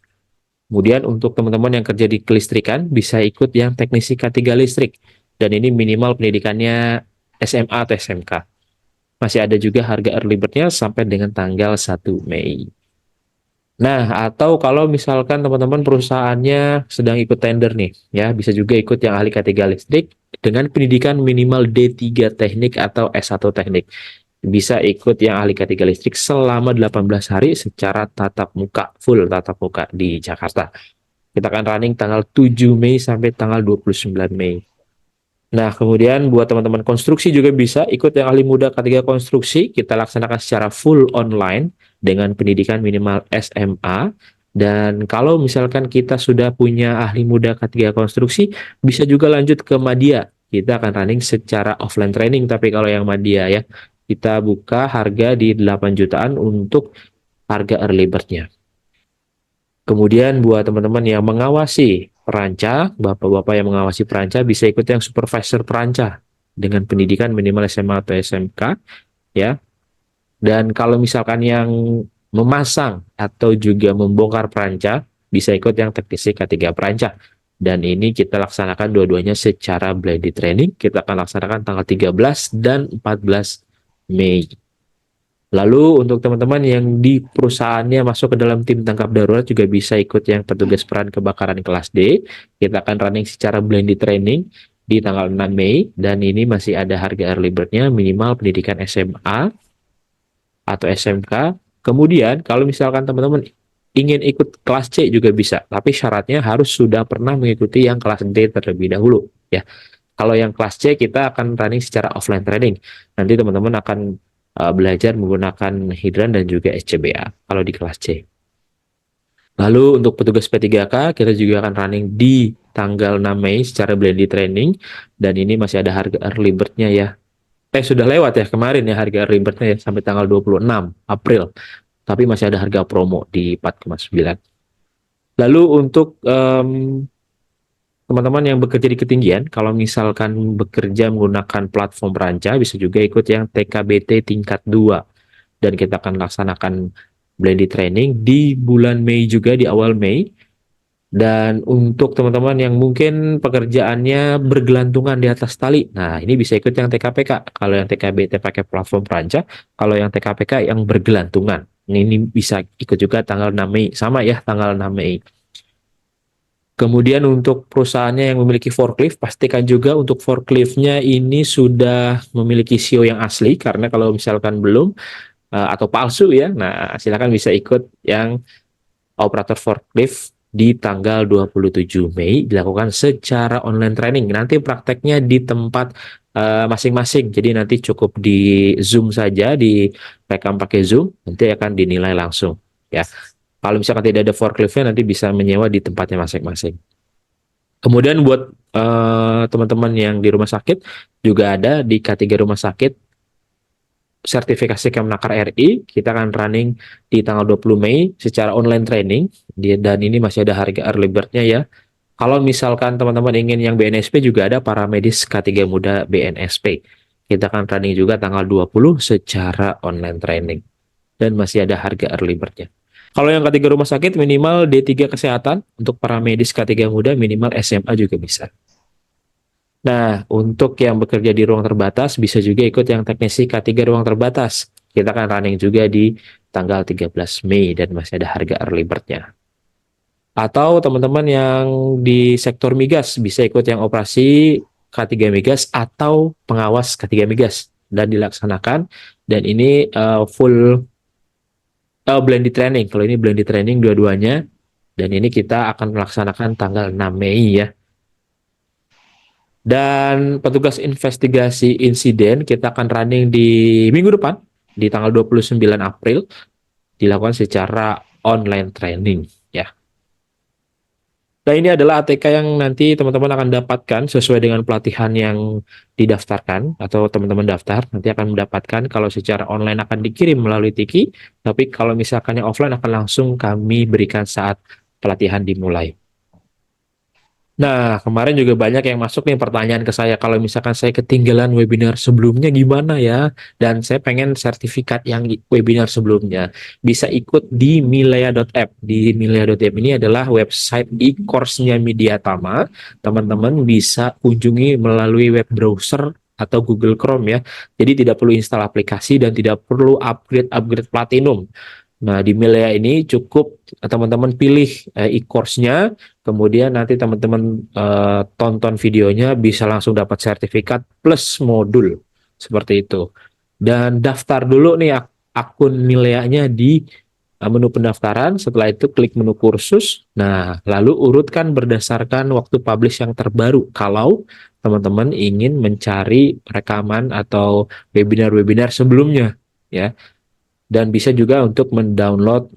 Kemudian untuk teman-teman yang kerja di kelistrikan bisa ikut yang teknisi K3 listrik. Dan ini minimal pendidikannya SMA atau SMK. Masih ada juga harga early bird-nya sampai dengan tanggal 1 Mei. Nah, atau kalau misalkan teman-teman perusahaannya sedang ikut tender nih, ya bisa juga ikut yang ahli K3 listrik dengan pendidikan minimal D3 teknik atau S1 teknik. Bisa ikut yang ahli K3 listrik selama 18 hari secara tatap muka, full tatap muka di Jakarta. Kita akan running tanggal 7 Mei sampai tanggal 29 Mei. Nah, kemudian buat teman-teman konstruksi juga bisa ikut yang ahli muda K3 konstruksi. Kita laksanakan secara full online dengan pendidikan minimal SMA. Dan kalau misalkan kita sudah punya ahli muda K3 konstruksi, bisa juga lanjut ke Madya. Kita akan running secara offline training, tapi kalau yang Madya ya, kita buka harga di 8 jutaan untuk harga early bird-nya. Kemudian buat teman-teman yang mengawasi peranca, bapak-bapak yang mengawasi peranca bisa ikut yang supervisor peranca dengan pendidikan minimal SMA atau SMK ya. Dan kalau misalkan yang memasang atau juga membongkar peranca bisa ikut yang teknisi K3 peranca. Dan ini kita laksanakan dua-duanya secara blended training. Kita akan laksanakan tanggal 13 dan 14 Mei. Lalu untuk teman-teman yang di perusahaannya masuk ke dalam tim tangkap darurat juga bisa ikut yang petugas peran kebakaran kelas D. Kita akan running secara blended training di tanggal 6 Mei dan ini masih ada harga early bird-nya minimal pendidikan SMA atau SMK. Kemudian kalau misalkan teman-teman ingin ikut kelas C juga bisa, tapi syaratnya harus sudah pernah mengikuti yang kelas D terlebih dahulu ya. Kalau yang kelas C kita akan running secara offline training. Nanti teman-teman akan belajar menggunakan hidran dan juga SCBA kalau di kelas C. Lalu untuk petugas P3K kita juga akan running di tanggal 6 Mei secara blended training dan ini masih ada harga early bird-nya ya. Sudah lewat ya kemarin ya harga early bird-nya ya, sampai tanggal 26 April. Tapi masih ada harga promo di 4,9. Lalu untuk teman-teman yang bekerja di ketinggian, kalau misalkan bekerja menggunakan platform peranca, bisa juga ikut yang TKBT tingkat 2. Dan kita akan laksanakan blended training di bulan Mei juga, di awal Mei. Dan untuk teman-teman yang mungkin pekerjaannya bergelantungan di atas tali, nah ini bisa ikut yang TKPK. Kalau yang TKBT pakai platform peranca, kalau yang TKPK yang bergelantungan. Ini bisa ikut juga tanggal 6 Mei, sama ya tanggal 6 Mei. Kemudian untuk perusahaannya yang memiliki forklift, pastikan juga untuk forkliftnya ini sudah memiliki SIO yang asli, karena kalau misalkan belum atau palsu ya, nah silakan bisa ikut yang operator forklift di tanggal 27 Mei dilakukan secara online training. Nanti prakteknya di tempat masing-masing. Jadi nanti cukup di Zoom saja, direkam pakai Zoom, nanti akan dinilai langsung ya. Kalau misalkan tidak ada forkliftnya, nanti bisa menyewa di tempatnya masing-masing. Kemudian buat teman-teman yang di rumah sakit juga ada di K3 rumah sakit sertifikasi Kemenaker RI, kita akan running di tanggal 20 Mei secara online training, dan ini masih ada harga early bird-nya ya. Kalau misalkan teman-teman ingin yang BNSP, juga ada paramedis K3 Muda BNSP. Kita akan running juga tanggal 20 secara online training, dan masih ada harga early bird-nya. Kalau yang K3 rumah sakit minimal D3 kesehatan, untuk paramedis K3 Muda minimal SMA juga bisa. Nah, untuk yang bekerja di ruang terbatas, bisa juga ikut yang teknisi K3 ruang terbatas. Kita akan running juga di tanggal 13 Mei dan masih ada harga early bird-nya. Atau teman-teman yang di sektor migas, bisa ikut yang operasi K3 migas atau pengawas K3 migas. Dan dilaksanakan, dan ini full blended training. Kalau ini blended training dua-duanya, dan ini kita akan melaksanakan tanggal 6 Mei ya. Dan petugas investigasi insiden kita akan running di minggu depan, di tanggal 29 April, dilakukan secara online training ya. Nah, ini adalah ATK yang nanti teman-teman akan dapatkan sesuai dengan pelatihan yang didaftarkan, atau teman-teman daftar, nanti akan mendapatkan. Kalau secara online akan dikirim melalui Tiki, tapi kalau misalkan yang offline akan langsung kami berikan saat pelatihan dimulai. Nah, kemarin juga banyak yang masuk nih pertanyaan ke saya, kalau misalkan saya ketinggalan webinar sebelumnya gimana ya? Dan saya pengen sertifikat yang webinar sebelumnya. Bisa ikut di milea.app. Di milea.app ini adalah website e-course-nya Mediatama. Teman-teman bisa kunjungi melalui web browser atau Google Chrome ya. Jadi tidak perlu install aplikasi dan tidak perlu upgrade Platinum. Nah, di Milea ini cukup teman-teman pilih e-course-nya, kemudian nanti teman-teman tonton videonya, bisa langsung dapat sertifikat plus modul seperti itu. Dan daftar dulu nih akun Milea-nya di menu pendaftaran. Setelah itu klik menu kursus. Nah, lalu urutkan berdasarkan waktu publish yang terbaru. Kalau teman-teman ingin mencari rekaman atau webinar-webinar sebelumnya ya. Dan bisa juga untuk mendownload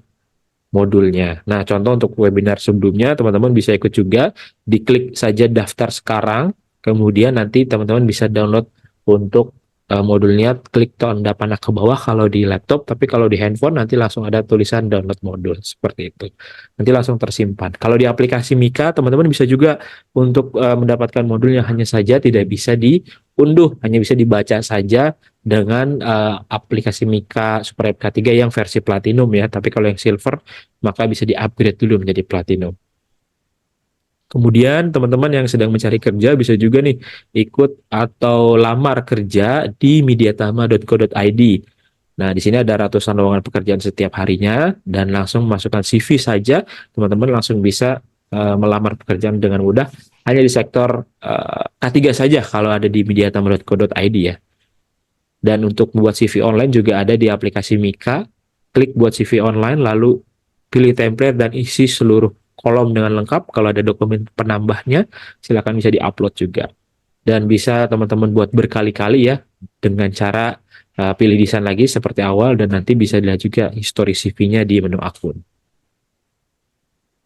modulnya. Nah, contoh untuk webinar sebelumnya, teman-teman bisa ikut juga, diklik saja daftar sekarang, kemudian nanti teman-teman bisa download untuk modulnya, klik tanda panah ke bawah kalau di laptop, tapi kalau di handphone nanti langsung ada tulisan download modul, seperti itu. Nanti langsung tersimpan. Kalau di aplikasi Mika, teman-teman bisa juga untuk mendapatkan modulnya, hanya saja tidak bisa diunduh, hanya bisa dibaca saja dengan aplikasi Mika Super App K3 yang versi Platinum ya. Tapi kalau yang Silver, maka bisa di-upgrade dulu menjadi Platinum. Kemudian teman-teman yang sedang mencari kerja bisa juga nih ikut atau lamar kerja di mediatama.co.id. Nah, di sini ada ratusan lowongan pekerjaan setiap harinya, dan langsung masukkan CV saja, teman-teman langsung bisa melamar pekerjaan dengan mudah, hanya di sektor K3 saja kalau ada di mediatama.co.id ya. Dan untuk membuat CV online juga ada di aplikasi Mika, klik buat CV online, lalu pilih template dan isi seluruh kolom dengan lengkap. Kalau ada dokumen penambahnya, silakan bisa diupload juga. Dan bisa teman-teman buat berkali-kali ya, dengan cara pilih desain lagi seperti awal, dan nanti bisa dilihat juga histori CV-nya di menu akun.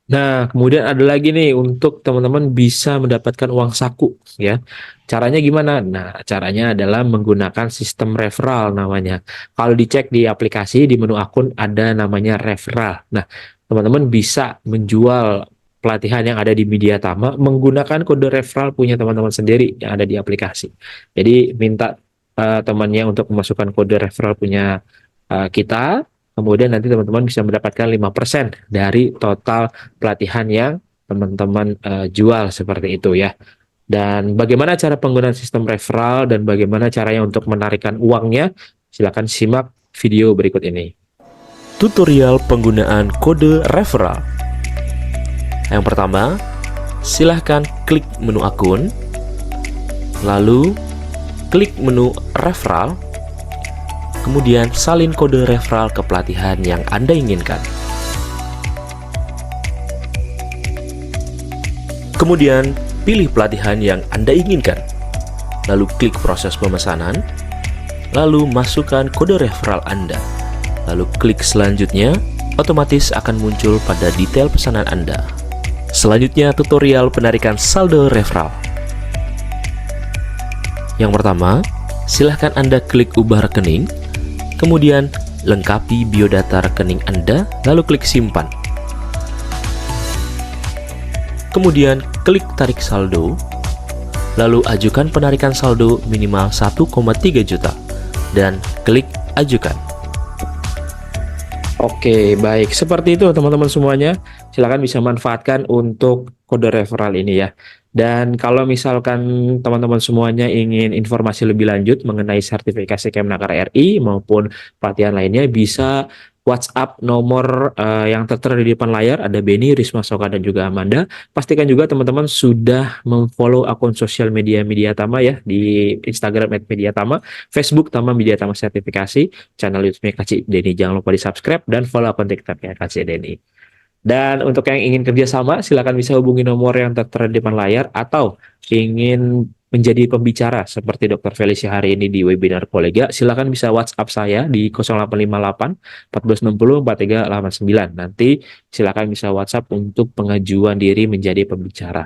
Nah, kemudian ada lagi nih untuk teman-teman bisa mendapatkan uang saku ya. Caranya gimana? Nah, caranya adalah menggunakan sistem referral namanya. Kalau dicek di aplikasi, di menu akun ada namanya referral. Nah, teman-teman bisa menjual pelatihan yang ada di Mediatama menggunakan kode referral punya teman-teman sendiri yang ada di aplikasi. Jadi minta temannya untuk memasukkan kode referral punya kita. Kemudian nanti teman-teman bisa mendapatkan 5% dari total pelatihan yang teman-teman jual, seperti itu ya. Dan bagaimana cara penggunaan sistem referral dan bagaimana caranya untuk menarikkan uangnya, silakan simak video berikut ini. Tutorial penggunaan kode referral. Yang pertama, silahkan klik menu akun, lalu klik menu referral, kemudian salin kode referral ke pelatihan yang Anda inginkan. Kemudian, pilih pelatihan yang Anda inginkan. Lalu klik proses pemesanan, lalu masukkan kode referral Anda. Lalu klik selanjutnya, otomatis akan muncul pada detail pesanan Anda. Selanjutnya, tutorial penarikan saldo referral. Yang pertama, silahkan Anda klik ubah rekening, kemudian lengkapi biodata rekening Anda, lalu klik simpan. Kemudian klik tarik saldo, lalu ajukan penarikan saldo minimal 1,3 juta, dan klik ajukan. Oke, baik. Seperti itu teman-teman semuanya. Silakan bisa manfaatkan untuk kode referral ini ya. Dan kalau misalkan teman-teman semuanya ingin informasi lebih lanjut mengenai sertifikasi Kemenaker RI maupun pelatihan lainnya, bisa WhatsApp nomor yang tertera di depan layar. Ada Beni, Risma Soka, dan juga Amanda. Pastikan juga teman-teman sudah memfollow akun sosial media Mediatama ya, di Instagram @mediatama, Facebook Tama Mediatama Sertifikasi, channel YouTube-nya Kak Deni jangan lupa di-subscribe, dan follow akun TikTok-nya Kak Deni. Dan untuk yang ingin kerjasama, silakan bisa hubungi nomor yang tertera di depan layar, atau ingin menjadi pembicara seperti Dr. Felicia hari ini di webinar kolega, silakan bisa WhatsApp saya di 0858 1460 4389. Nanti silakan bisa WhatsApp untuk pengajuan diri menjadi pembicara.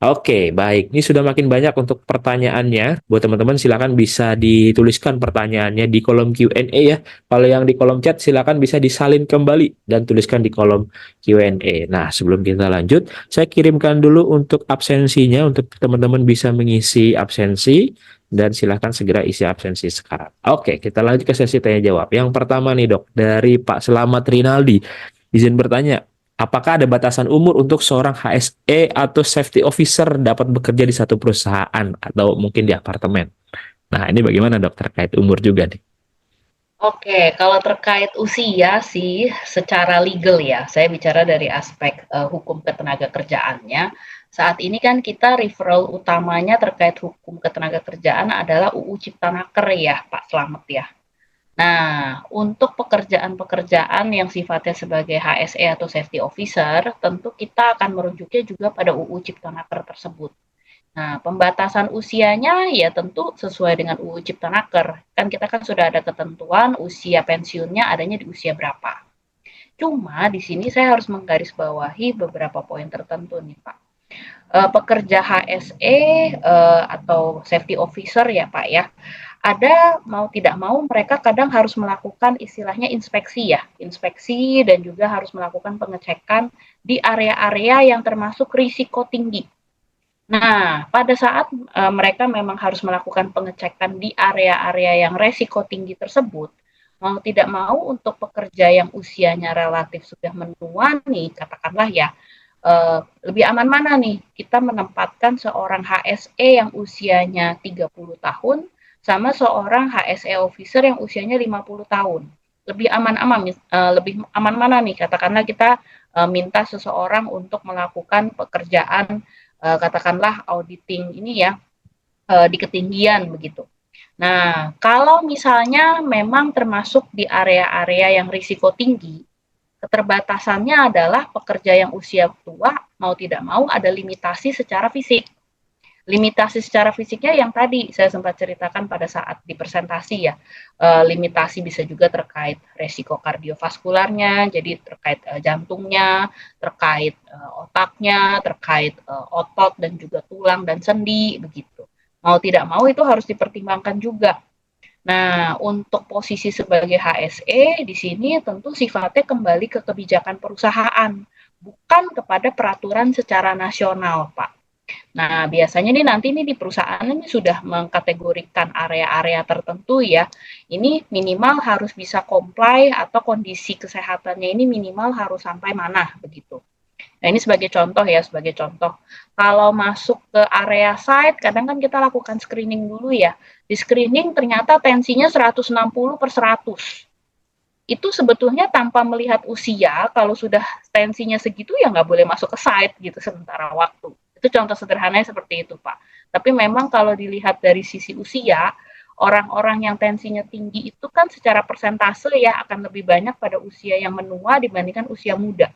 Oke, baik. Ini sudah makin banyak untuk pertanyaannya. Buat teman-teman, silakan bisa dituliskan pertanyaannya di kolom Q&A ya. Kalau yang di kolom chat, silakan bisa disalin kembali dan tuliskan di kolom Q&A. Nah, sebelum kita lanjut, saya kirimkan dulu untuk absensinya, untuk teman-teman bisa mengisi absensi, dan silakan segera isi absensi sekarang. Oke, kita lanjut ke sesi tanya jawab. Yang pertama nih dok, dari Pak Selamat Rinaldi. Izin bertanya, apakah ada batasan umur untuk seorang HSE atau safety officer dapat bekerja di satu perusahaan atau mungkin di apartemen? Nah, ini bagaimana dok terkait umur juga nih? Oke, kalau terkait usia sih secara legal ya, saya bicara dari aspek hukum ketenagakerjaannya. Saat ini kan kita referral utamanya terkait hukum ketenagakerjaan adalah UU Cipta Naker ya, Pak Slamet ya. Nah, untuk pekerjaan-pekerjaan yang sifatnya sebagai HSE atau safety officer, tentu kita akan merujuknya juga pada UU Cipta Naker tersebut. Nah, pembatasan usianya ya tentu sesuai dengan UU Cipta Naker. Kan kita kan sudah ada ketentuan usia pensiunnya adanya di usia berapa. Cuma di sini saya harus menggarisbawahi beberapa poin tertentu nih, Pak. Pekerja HSE atau safety officer ya, Pak ya. Ada mau tidak mau mereka kadang harus melakukan istilahnya inspeksi ya, inspeksi dan juga harus melakukan pengecekan di area-area yang termasuk risiko tinggi. Nah, pada saat mereka memang harus melakukan pengecekan di area-area yang resiko tinggi tersebut, mau tidak mau untuk pekerja yang usianya relatif sudah menua nih, katakanlah ya, lebih aman mana nih kita menempatkan seorang HSE yang usianya 30 tahun sama seorang HSE officer yang usianya 50 tahun. Lebih lebih aman mana nih? Katakanlah kita minta seseorang untuk melakukan pekerjaan katakanlah auditing ini ya di ketinggian begitu. Nah, kalau misalnya memang termasuk di area-area yang risiko tinggi, keterbatasannya adalah pekerja yang usia tua mau tidak mau ada limitasi secara fisik. Limitasi secara fisiknya yang tadi saya sempat ceritakan pada saat di presentasi ya. Limitasi bisa juga terkait resiko kardiovaskularnya, jadi terkait jantungnya, terkait otaknya, terkait otot dan juga tulang dan sendi begitu. Mau tidak mau itu harus dipertimbangkan juga. Nah, untuk posisi sebagai HSE di sini tentu sifatnya kembali ke kebijakan perusahaan, bukan kepada peraturan secara nasional, Pak. Nah, biasanya nih nanti nih di perusahaan ini sudah mengkategorikan area-area tertentu ya. Ini minimal harus bisa comply atau kondisi kesehatannya ini minimal harus sampai mana begitu. Nah, ini sebagai contoh ya, sebagai contoh. Kalau masuk ke area site, kadang kan kita lakukan screening dulu ya. Di screening ternyata tensinya 160/100. Itu sebetulnya tanpa melihat usia, kalau sudah tensinya segitu ya nggak boleh masuk ke site gitu sementara waktu. Itu contoh sederhananya seperti itu, Pak. Tapi memang kalau dilihat dari sisi usia, orang-orang yang tensinya tinggi itu kan secara persentase ya akan lebih banyak pada usia yang menua dibandingkan usia muda.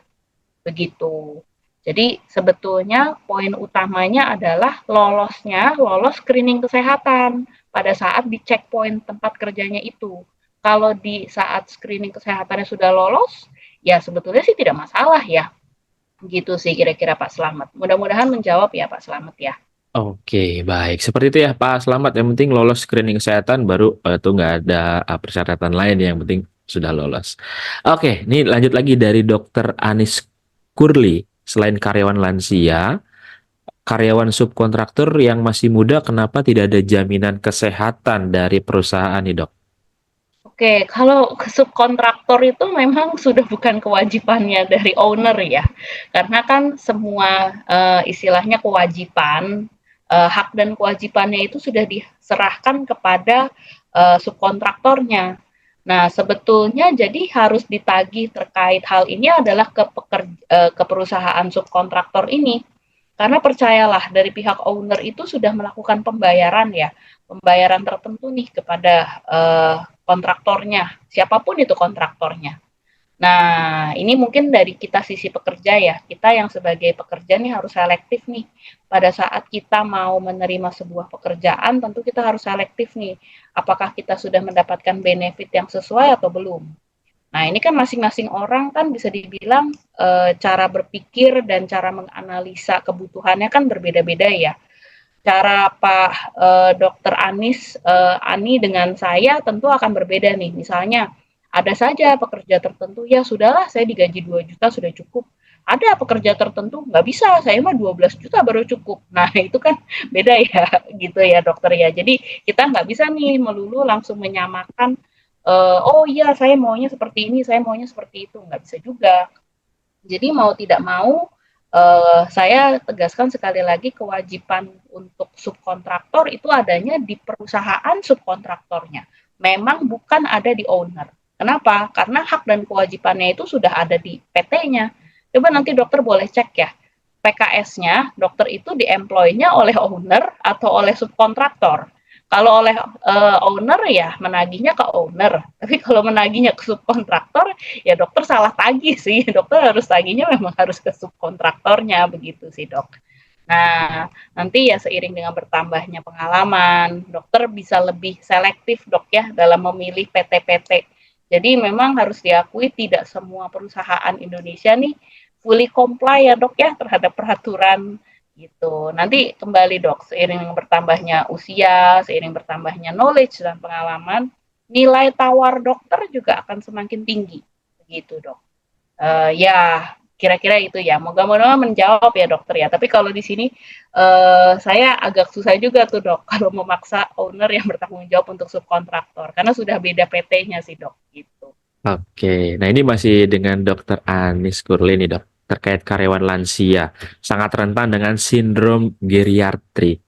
Begitu. Jadi sebetulnya poin utamanya adalah lolos screening kesehatan pada saat di checkpoint tempat kerjanya itu. Kalau di saat screening kesehatannya sudah lolos, ya sebetulnya sih tidak masalah ya. Gitu sih kira-kira Pak Slamet. Mudah-mudahan menjawab ya Pak Slamet ya. Oke, baik. Seperti itu ya Pak Selamat. Yang penting lolos screening kesehatan baru tuh nggak ada persyaratan lain. Yang penting sudah lolos. Oke, ini lanjut lagi dari Dokter Anis Kurli. Selain karyawan lansia, karyawan subkontraktor yang masih muda, kenapa tidak ada jaminan kesehatan dari perusahaan nih dok? Oke, kalau subkontraktor itu memang sudah bukan kewajibannya dari owner ya, karena kan semua istilahnya kewajiban, hak dan kewajibannya itu sudah diserahkan kepada subkontraktornya. Nah, sebetulnya jadi harus ditagih terkait hal ini adalah ke perusahaan subkontraktor ini. Karena percayalah dari pihak owner itu sudah melakukan pembayaran ya, pembayaran tertentu nih kepada kontraktornya, siapapun itu kontraktornya. Nah, ini mungkin dari kita sisi pekerja ya, kita yang sebagai pekerja nih harus selektif nih. Pada saat kita mau menerima sebuah pekerjaan, tentu kita harus selektif nih. Apakah kita sudah mendapatkan benefit yang sesuai atau belum? Nah, ini kan masing-masing orang kan bisa dibilang cara berpikir dan cara menganalisa kebutuhannya kan berbeda-beda ya. Cara Pak Dokter Ani dengan saya tentu akan berbeda nih. Misalnya ada saja pekerja tertentu ya sudahlah saya digaji 2 juta sudah cukup. Ada pekerja tertentu nggak bisa, saya mah 12 juta baru cukup. Nah itu kan beda ya gitu ya dokter ya. Jadi kita nggak bisa nih melulu langsung menyamakan oh iya saya maunya seperti ini, saya maunya seperti itu. Nggak bisa juga. Jadi mau tidak mau saya tegaskan sekali lagi kewajiban untuk subkontraktor itu adanya di perusahaan subkontraktornya. Memang bukan ada di owner. Kenapa? Karena hak dan kewajibannya itu sudah ada di PT-nya. Coba nanti dokter boleh cek ya. PKS-nya, dokter itu di-employ-nya oleh owner atau oleh subkontraktor. Kalau oleh owner ya menagihnya ke owner. Tapi kalau menagihnya ke subkontraktor ya dokter salah tagih sih. Dokter harus tagihnya memang harus ke subkontraktornya begitu sih dok. Nah, nanti ya seiring dengan bertambahnya pengalaman, dokter bisa lebih selektif dok ya dalam memilih PT-PT. Jadi memang harus diakui tidak semua perusahaan Indonesia nih fully comply ya dok ya terhadap peraturan gitu. Nanti kembali dok, seiring bertambahnya usia, seiring bertambahnya knowledge dan pengalaman, nilai tawar dokter juga akan semakin tinggi, begitu dok. Ya kira-kira itu ya. Moga-moga menjawab ya dokter ya. Tapi kalau di sini saya agak susah juga tuh dok kalau memaksa owner yang bertanggung jawab untuk subkontraktor karena sudah beda PT-nya sih dok. Gitu. Oke, nah ini masih dengan Dokter Anis Kurli nih dok, terkait karyawan lansia, sangat rentan dengan sindrom geriatri.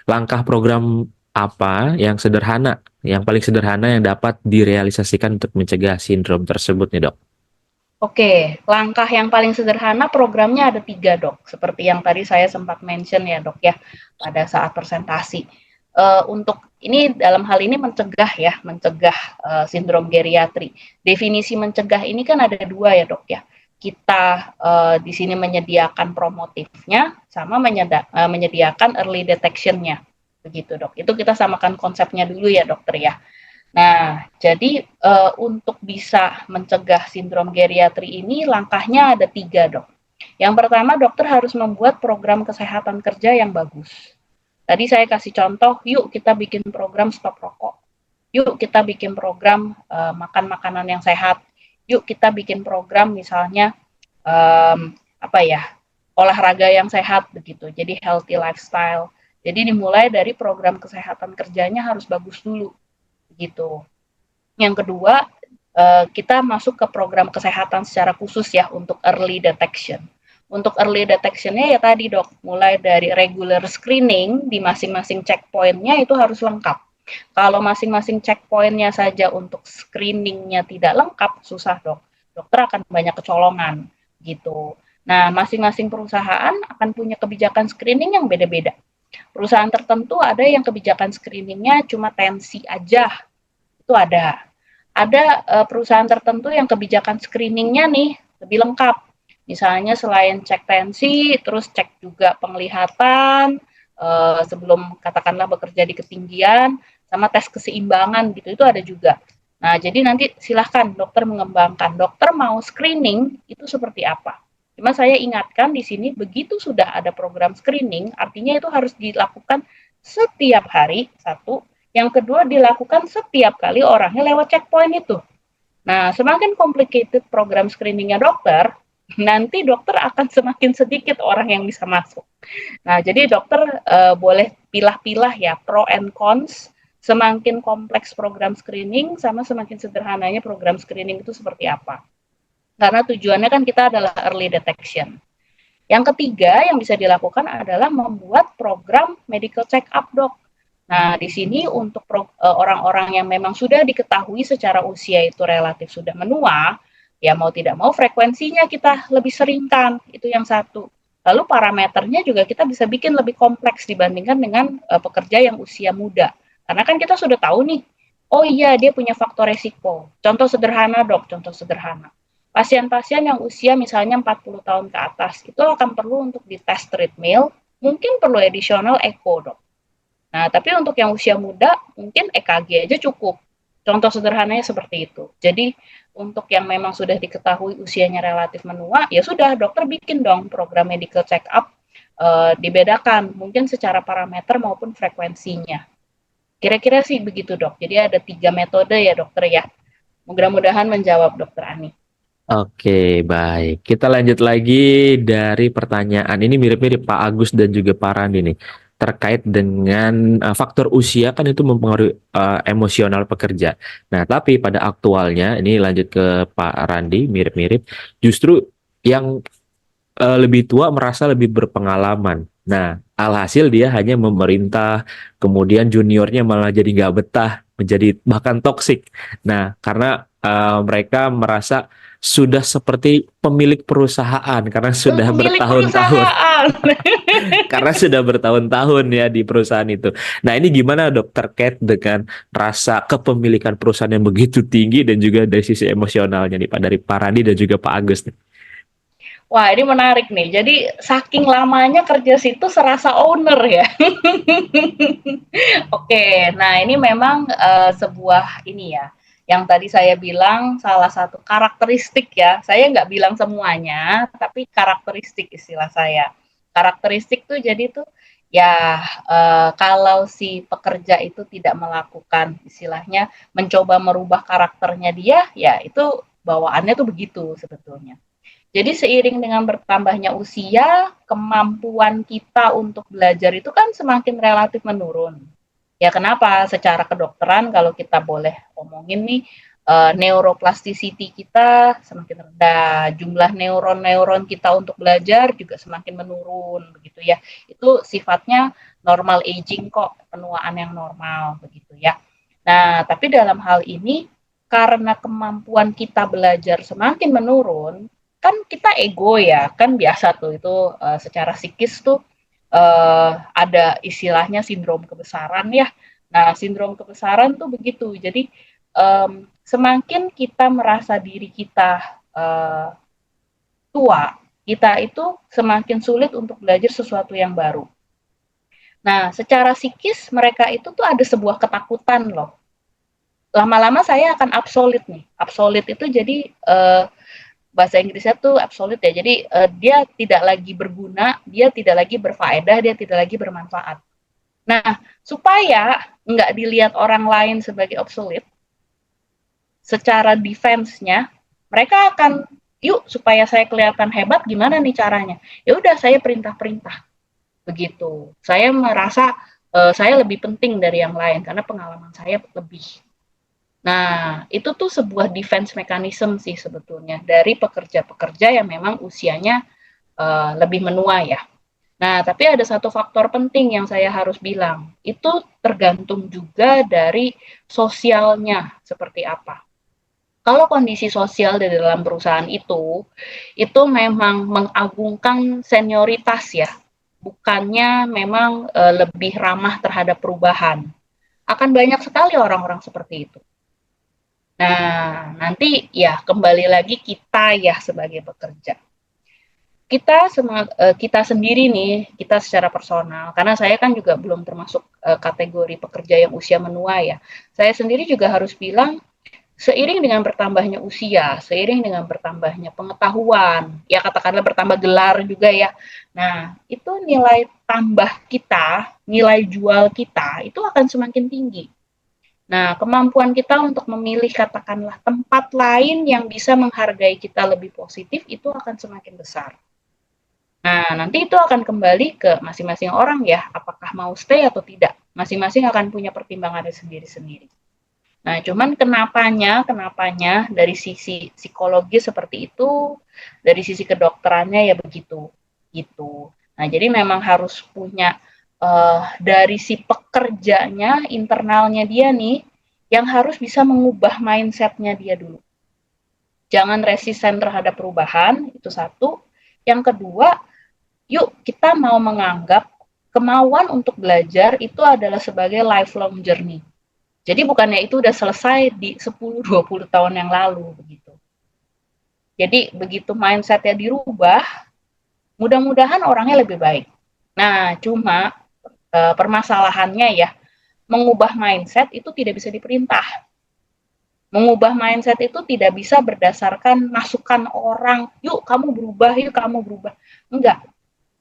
Langkah program apa yang sederhana, yang paling sederhana yang dapat direalisasikan untuk mencegah sindrom tersebut nih dok? Oke, langkah yang paling sederhana programnya ada 3 dok, seperti yang tadi saya sempat mention ya dok ya pada saat presentasi. Untuk ini dalam hal ini mencegah sindrom geriatri. Definisi mencegah ini kan ada 2 ya dok ya. Kita di sini menyediakan promotifnya sama menyediakan early detection-nya, begitu dok. Itu kita samakan konsepnya dulu ya dokter ya. Nah, jadi untuk bisa mencegah sindrom geriatri ini langkahnya ada 3 dok. Yang pertama dokter harus membuat program kesehatan kerja yang bagus. Tadi saya kasih contoh, yuk kita bikin program stop rokok. Yuk kita bikin program makan makanan yang sehat. Yuk kita bikin program misalnya olahraga yang sehat begitu. Jadi healthy lifestyle. Jadi dimulai dari program kesehatan kerjanya harus bagus dulu gitu. Yang kedua, kita masuk ke program kesehatan secara khusus ya untuk early detection. Untuk early detection-nya ya tadi dok, mulai dari regular screening di masing-masing checkpoint-nya itu harus lengkap. Kalau masing-masing checkpoint-nya saja untuk screening-nya tidak lengkap, susah dok. Dokter akan banyak kecolongan gitu. Nah, masing-masing perusahaan akan punya kebijakan screening yang beda-beda. Perusahaan tertentu ada yang kebijakan screeningnya cuma tensi aja, itu ada. Ada perusahaan tertentu yang kebijakan screeningnya nih lebih lengkap. Misalnya selain cek tensi, terus cek juga penglihatan, sebelum katakanlah bekerja di ketinggian, sama tes keseimbangan gitu, itu ada juga. Nah, jadi nanti silahkan dokter mengembangkan. Dokter mau screening itu seperti apa? Cuma saya ingatkan di sini, begitu sudah ada program screening, artinya itu harus dilakukan setiap hari, satu. Yang kedua, dilakukan setiap kali orangnya lewat checkpoint itu. Nah, semakin complicated program screeningnya dokter, nanti dokter akan semakin sedikit orang yang bisa masuk. Nah, jadi dokter boleh pilah-pilah ya pro and cons. Semakin kompleks program screening sama semakin sederhananya program screening itu seperti apa. Karena tujuannya kan kita adalah early detection. Yang ketiga yang bisa dilakukan adalah membuat program medical check up, dok. Nah, di sini untuk orang-orang yang memang sudah diketahui secara usia itu relatif sudah menua, ya mau tidak mau frekuensinya kita lebih seringkan, itu yang satu. Lalu parameternya juga kita bisa bikin lebih kompleks dibandingkan dengan pekerja yang usia muda. Karena kan kita sudah tahu nih, oh iya dia punya faktor resiko. Contoh sederhana, dok, contoh sederhana. Pasien-pasien yang usia misalnya 40 tahun ke atas, itu akan perlu untuk dites treadmill, mungkin perlu additional echo, dok. Nah, tapi untuk yang usia muda, mungkin EKG aja cukup. Contoh sederhananya seperti itu. Jadi, untuk yang memang sudah diketahui usianya relatif menua, ya sudah, dokter bikin dong program medical check up, dibedakan, mungkin secara parameter maupun frekuensinya. Kira-kira sih begitu, dok. Jadi ada 3 metode ya, dokter ya. Mudah-mudahan menjawab, dokter Ani. Oke, baik. Kita lanjut lagi dari pertanyaan. Ini mirip-mirip Pak Agus dan juga Pak Randi nih. Terkait dengan faktor usia kan itu mempengaruhi emosional pekerja. Nah, tapi pada aktualnya, ini lanjut ke Pak Randi, mirip-mirip. Justru yang lebih tua merasa lebih berpengalaman. Nah, alhasil dia hanya memerintah, kemudian juniornya malah jadi nggak betah, menjadi bahkan toksik. Nah, karena mereka merasa sudah seperti pemilik perusahaan karena sudah Pemilik bertahun-tahun, perusahaan. karena sudah bertahun-tahun ya di perusahaan itu. Nah, ini gimana dok terkait dengan rasa kepemilikan perusahaan yang begitu tinggi dan juga dari sisi emosionalnya nih Pak, dari Pak Randi dan juga Pak Agus nih. Wah, ini menarik nih. Jadi saking lamanya kerja situ serasa owner ya. Oke, nah ini memang sebuah ini ya, yang tadi saya bilang salah satu karakteristik ya. Saya nggak bilang semuanya, tapi karakteristik istilah saya. Karakteristik tuh jadi tuh ya kalau si pekerja itu tidak melakukan istilahnya mencoba merubah karakternya dia, ya itu bawaannya tuh begitu sebetulnya. Jadi seiring dengan bertambahnya usia, kemampuan kita untuk belajar itu kan semakin relatif menurun. Ya kenapa? Secara kedokteran kalau kita boleh omongin nih, neuroplasticity kita semakin rendah, jumlah neuron-neuron kita untuk belajar juga semakin menurun, begitu ya. Itu sifatnya normal aging kok, penuaan yang normal, begitu ya. Nah, tapi dalam hal ini, karena kemampuan kita belajar semakin menurun, kan kita ego ya, kan biasa tuh itu secara psikis tuh ada istilahnya sindrom kebesaran ya. Nah, sindrom kebesaran tuh begitu. Jadi semakin kita merasa diri kita tua, kita itu semakin sulit untuk belajar sesuatu yang baru. Nah, secara psikis mereka itu tuh ada sebuah ketakutan loh. Lama-lama saya akan obsolete nih. Obsolete itu jadi bahasa Inggrisnya tuh absolute ya. Jadi dia tidak lagi berguna, dia tidak lagi berfaedah, dia tidak lagi bermanfaat. Nah, supaya nggak dilihat orang lain sebagai obsolete, secara defense-nya, mereka akan, yuk supaya saya kelihatan hebat, gimana nih caranya? Ya udah saya perintah-perintah, begitu. Saya merasa saya lebih penting dari yang lain karena pengalaman saya lebih. Nah, itu tuh sebuah defense mechanism sih sebetulnya dari pekerja-pekerja yang memang usianya lebih menua ya. Nah, tapi ada satu faktor penting yang saya harus bilang, itu tergantung juga dari sosialnya seperti apa. Kalau kondisi sosial di dalam perusahaan itu memang mengagungkan senioritas ya, bukannya memang lebih ramah terhadap perubahan. Akan banyak sekali orang-orang seperti itu. Nah, nanti ya kembali lagi kita ya sebagai pekerja. kita sendiri nih, kita secara personal, karena saya kan juga belum termasuk kategori pekerja yang usia menua ya. Saya sendiri juga harus bilang, seiring dengan bertambahnya usia, seiring dengan bertambahnya pengetahuan, ya katakanlah bertambah gelar juga ya. Nah, itu nilai tambah kita, nilai jual kita itu akan semakin tinggi. Nah, kemampuan kita untuk memilih katakanlah tempat lain yang bisa menghargai kita lebih positif itu akan semakin besar. Nah, nanti itu akan kembali ke masing-masing orang ya, apakah mau stay atau tidak. Masing-masing akan punya pertimbangannya sendiri-sendiri. Nah, cuman kenapanya dari sisi psikologis seperti itu, dari sisi kedokterannya ya begitu, gitu. Nah, jadi memang harus punya dari si pekerjanya, internalnya dia nih, yang harus bisa mengubah mindsetnya dia dulu. Jangan resisten terhadap perubahan, itu satu. Yang kedua, yuk kita mau menganggap kemauan untuk belajar itu adalah sebagai lifelong journey. Jadi bukannya itu udah selesai di 10-20 tahun yang lalu begitu. Jadi begitu mindsetnya dirubah, mudah-mudahan orangnya lebih baik. Nah, cuma permasalahannya ya, mengubah mindset itu tidak bisa diperintah. Mengubah mindset itu tidak bisa berdasarkan masukan orang, yuk kamu berubah, yuk kamu berubah. Enggak,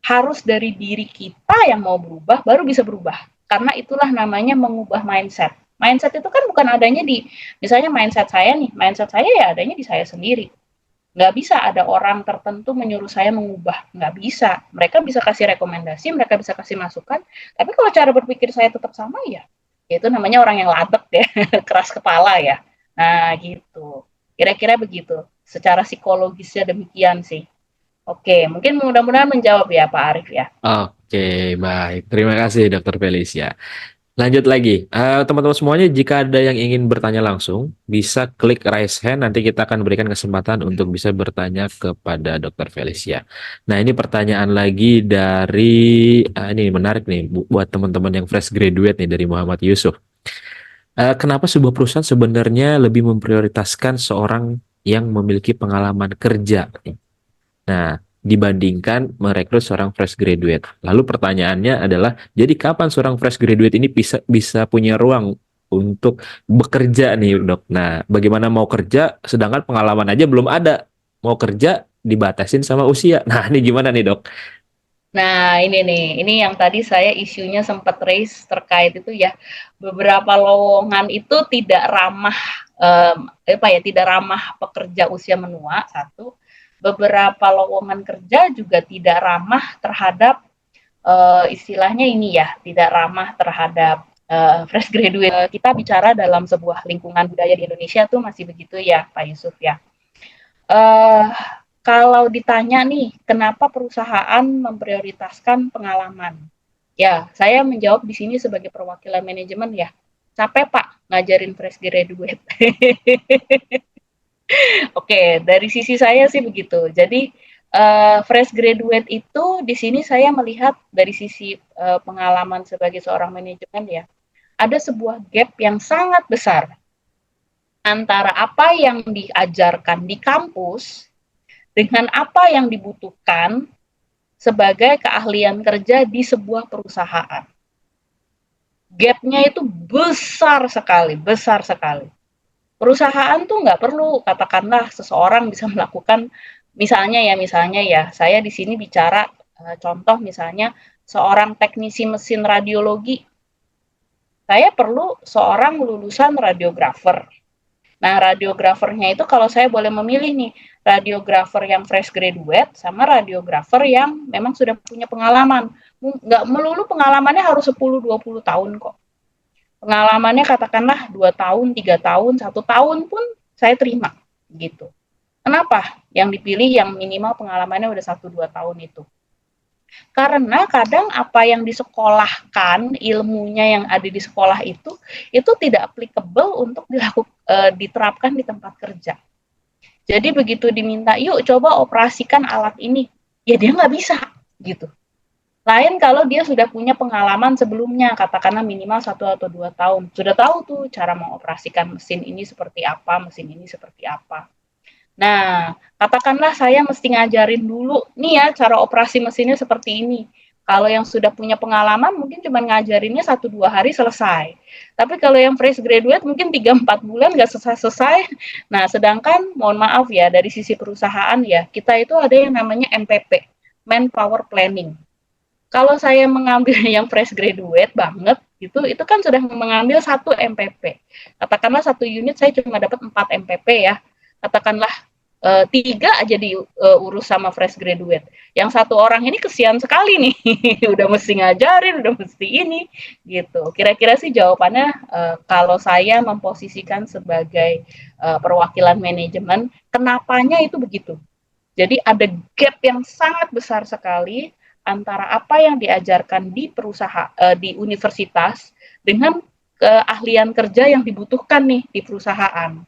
harus dari diri kita yang mau berubah, baru bisa berubah. Karena itulah namanya mengubah mindset. Mindset itu kan bukan adanya di, misalnya mindset saya ya adanya di saya sendiri. Nggak bisa ada orang tertentu menyuruh saya mengubah, nggak bisa. Mereka bisa kasih rekomendasi, mereka bisa kasih masukan, tapi kalau cara berpikir saya tetap sama ya, itu namanya orang yang ladek ya, keras kepala ya. Nah gitu, kira-kira begitu. Secara psikologisnya demikian sih. Oke, mungkin mudah-mudahan menjawab ya Pak Arif ya. Oke, baik. Terima kasih Dokter Felicia. Lanjut lagi, teman-teman semuanya jika ada yang ingin bertanya langsung, bisa klik raise hand, nanti kita akan berikan kesempatan untuk bisa bertanya kepada Dokter Felicia. Nah ini pertanyaan lagi dari, ini menarik nih buat teman-teman yang fresh graduate nih dari Muhammad Yusuf. Kenapa sebuah perusahaan sebenarnya lebih memprioritaskan seorang yang memiliki pengalaman kerja? Nah, dibandingkan merekrut seorang fresh graduate. Lalu pertanyaannya adalah, jadi kapan seorang fresh graduate ini bisa punya ruang untuk bekerja nih, Dok? Nah, bagaimana mau kerja sedangkan pengalaman aja belum ada. Mau kerja dibatasin sama usia. Nah, ini gimana nih, Dok? Nah, ini nih, ini yang tadi saya isunya sempat raise terkait itu ya, beberapa lowongan itu tidak ramah, tidak ramah pekerja usia menua, satu. Beberapa lowongan kerja juga tidak ramah terhadap, istilahnya ini ya, tidak ramah terhadap fresh graduate. Kita bicara dalam sebuah lingkungan budaya di Indonesia tuh masih begitu ya, Pak Yusuf ya. Uh, Kalau ditanya nih, kenapa perusahaan memprioritaskan pengalaman? Ya, saya menjawab di sini sebagai perwakilan manajemen ya. Capek Pak ngajarin fresh graduate. Oke, dari sisi saya sih begitu. Jadi fresh graduate itu di sini saya melihat dari sisi pengalaman sebagai seorang manajemen ya, ada sebuah gap yang sangat besar antara apa yang diajarkan di kampus dengan apa yang dibutuhkan sebagai keahlian kerja di sebuah perusahaan. Gap-nya itu besar sekali, besar sekali. Perusahaan tuh nggak perlu, katakanlah seseorang bisa melakukan, misalnya ya, saya di sini bicara contoh misalnya seorang teknisi mesin radiologi, saya perlu seorang lulusan radiografer. Nah, radiografernya itu kalau saya boleh memilih nih, radiografer yang fresh graduate sama radiografer yang memang sudah punya pengalaman. Nggak melulu pengalamannya harus 10-20 tahun kok. Pengalamannya katakanlah 2 tahun, 3 tahun, 1 tahun pun saya terima gitu. Kenapa? Yang dipilih yang minimal pengalamannya udah 1-2 tahun itu. Karena kadang apa yang disekolahkan, ilmunya yang ada di sekolah itu tidak applicable untuk diterapkan di tempat kerja. Jadi begitu diminta, yuk coba operasikan alat ini, ya dia nggak bisa gitu. Lain kalau dia sudah punya pengalaman sebelumnya, katakanlah minimal 1 atau 2 tahun. Sudah tahu tuh cara mengoperasikan mesin ini seperti apa, mesin ini seperti apa. Nah, katakanlah saya mesti ngajarin dulu, nih ya cara operasi mesinnya seperti ini. Kalau yang sudah punya pengalaman mungkin cuma ngajarinnya 1-2 hari selesai. Tapi kalau yang fresh graduate mungkin 3-4 bulan nggak selesai-selesai. Nah, sedangkan mohon maaf ya dari sisi perusahaan ya, kita itu ada yang namanya MPP, Manpower Planning. Kalau saya mengambil yang fresh graduate banget, itu kan sudah mengambil 1 MPP. Katakanlah 1 unit saya cuma dapat 4 MPP ya. Katakanlah 3 aja diurus sama fresh graduate. Yang 1 orang ini kesian sekali nih, udah mesti ngajarin, udah mesti ini, gitu. Kira-kira sih jawabannya kalau saya memposisikan sebagai perwakilan manajemen, kenapanya itu begitu. Jadi ada gap yang sangat besar sekali antara apa yang diajarkan di di universitas dengan keahlian kerja yang dibutuhkan nih di perusahaan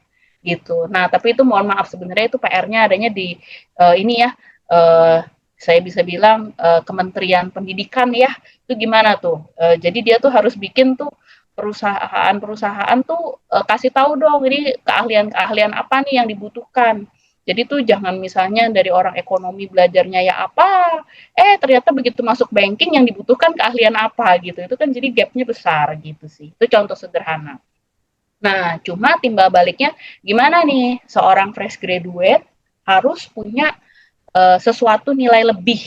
gitu. Nah, tapi itu mohon maaf sebenarnya itu PR-nya adanya di ini ya saya bisa bilang Kementerian Pendidikan ya. Itu gimana tuh? Jadi dia tuh harus bikin tuh perusahaan-perusahaan tuh kasih tahu dong ini keahlian-keahlian apa nih yang dibutuhkan. Jadi tuh jangan misalnya dari orang ekonomi belajarnya ya apa, ternyata begitu masuk banking yang dibutuhkan keahlian apa gitu. Itu kan jadi gapnya besar gitu sih. Itu contoh sederhana. Nah, cuma timbal baliknya gimana nih seorang fresh graduate harus punya sesuatu nilai lebih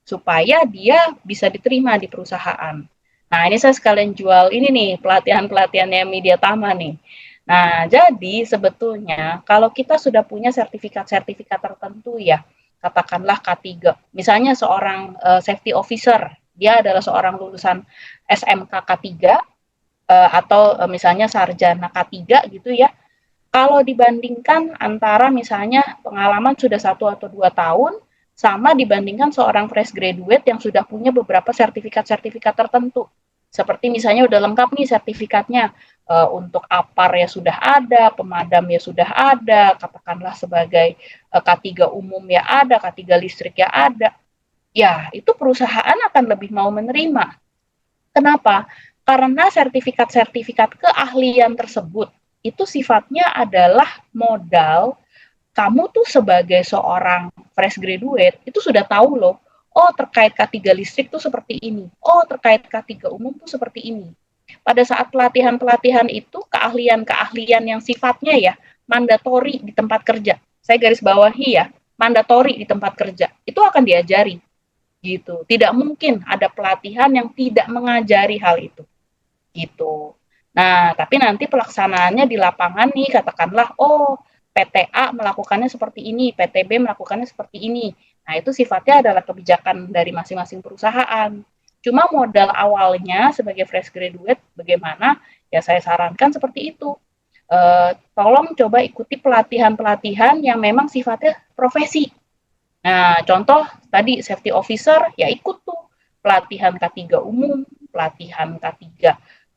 supaya dia bisa diterima di perusahaan. Nah, ini saya sekalian jual ini nih pelatihan-pelatihannya Media Tama nih. Nah, jadi sebetulnya kalau kita sudah punya sertifikat-sertifikat tertentu ya, katakanlah K3, misalnya seorang safety officer, dia adalah seorang lulusan SMK K3 atau misalnya sarjana K3 gitu ya. Kalau dibandingkan antara misalnya pengalaman sudah 1 atau 2 tahun sama dibandingkan seorang fresh graduate yang sudah punya beberapa sertifikat-sertifikat tertentu. Seperti misalnya udah lengkap nih sertifikatnya, untuk APAR ya sudah ada, pemadam ya sudah ada, katakanlah sebagai K3 umum ya ada, K3 listrik ya ada. Ya, itu perusahaan akan lebih mau menerima. Kenapa? Karena sertifikat-sertifikat keahlian tersebut itu sifatnya adalah modal kamu tuh sebagai seorang fresh graduate itu sudah tahu loh, oh terkait K3 listrik tuh seperti ini, oh terkait K3 umum tuh seperti ini. Pada saat pelatihan-pelatihan itu keahlian-keahlian yang sifatnya ya mandatori di tempat kerja, saya garis bawahi ya, mandatori di tempat kerja, itu akan diajari gitu. Tidak mungkin ada pelatihan yang tidak mengajari hal itu gitu. Nah, tapi nanti pelaksanaannya di lapangan nih, katakanlah, oh PTA melakukannya seperti ini, PTB melakukannya seperti ini. Nah, itu sifatnya adalah kebijakan dari masing-masing perusahaan. Cuma modal awalnya sebagai fresh graduate, bagaimana? Ya saya sarankan seperti itu. Tolong coba ikuti pelatihan-pelatihan yang memang sifatnya profesi. Nah, contoh tadi safety officer, ya ikut tuh pelatihan K3 umum, pelatihan K3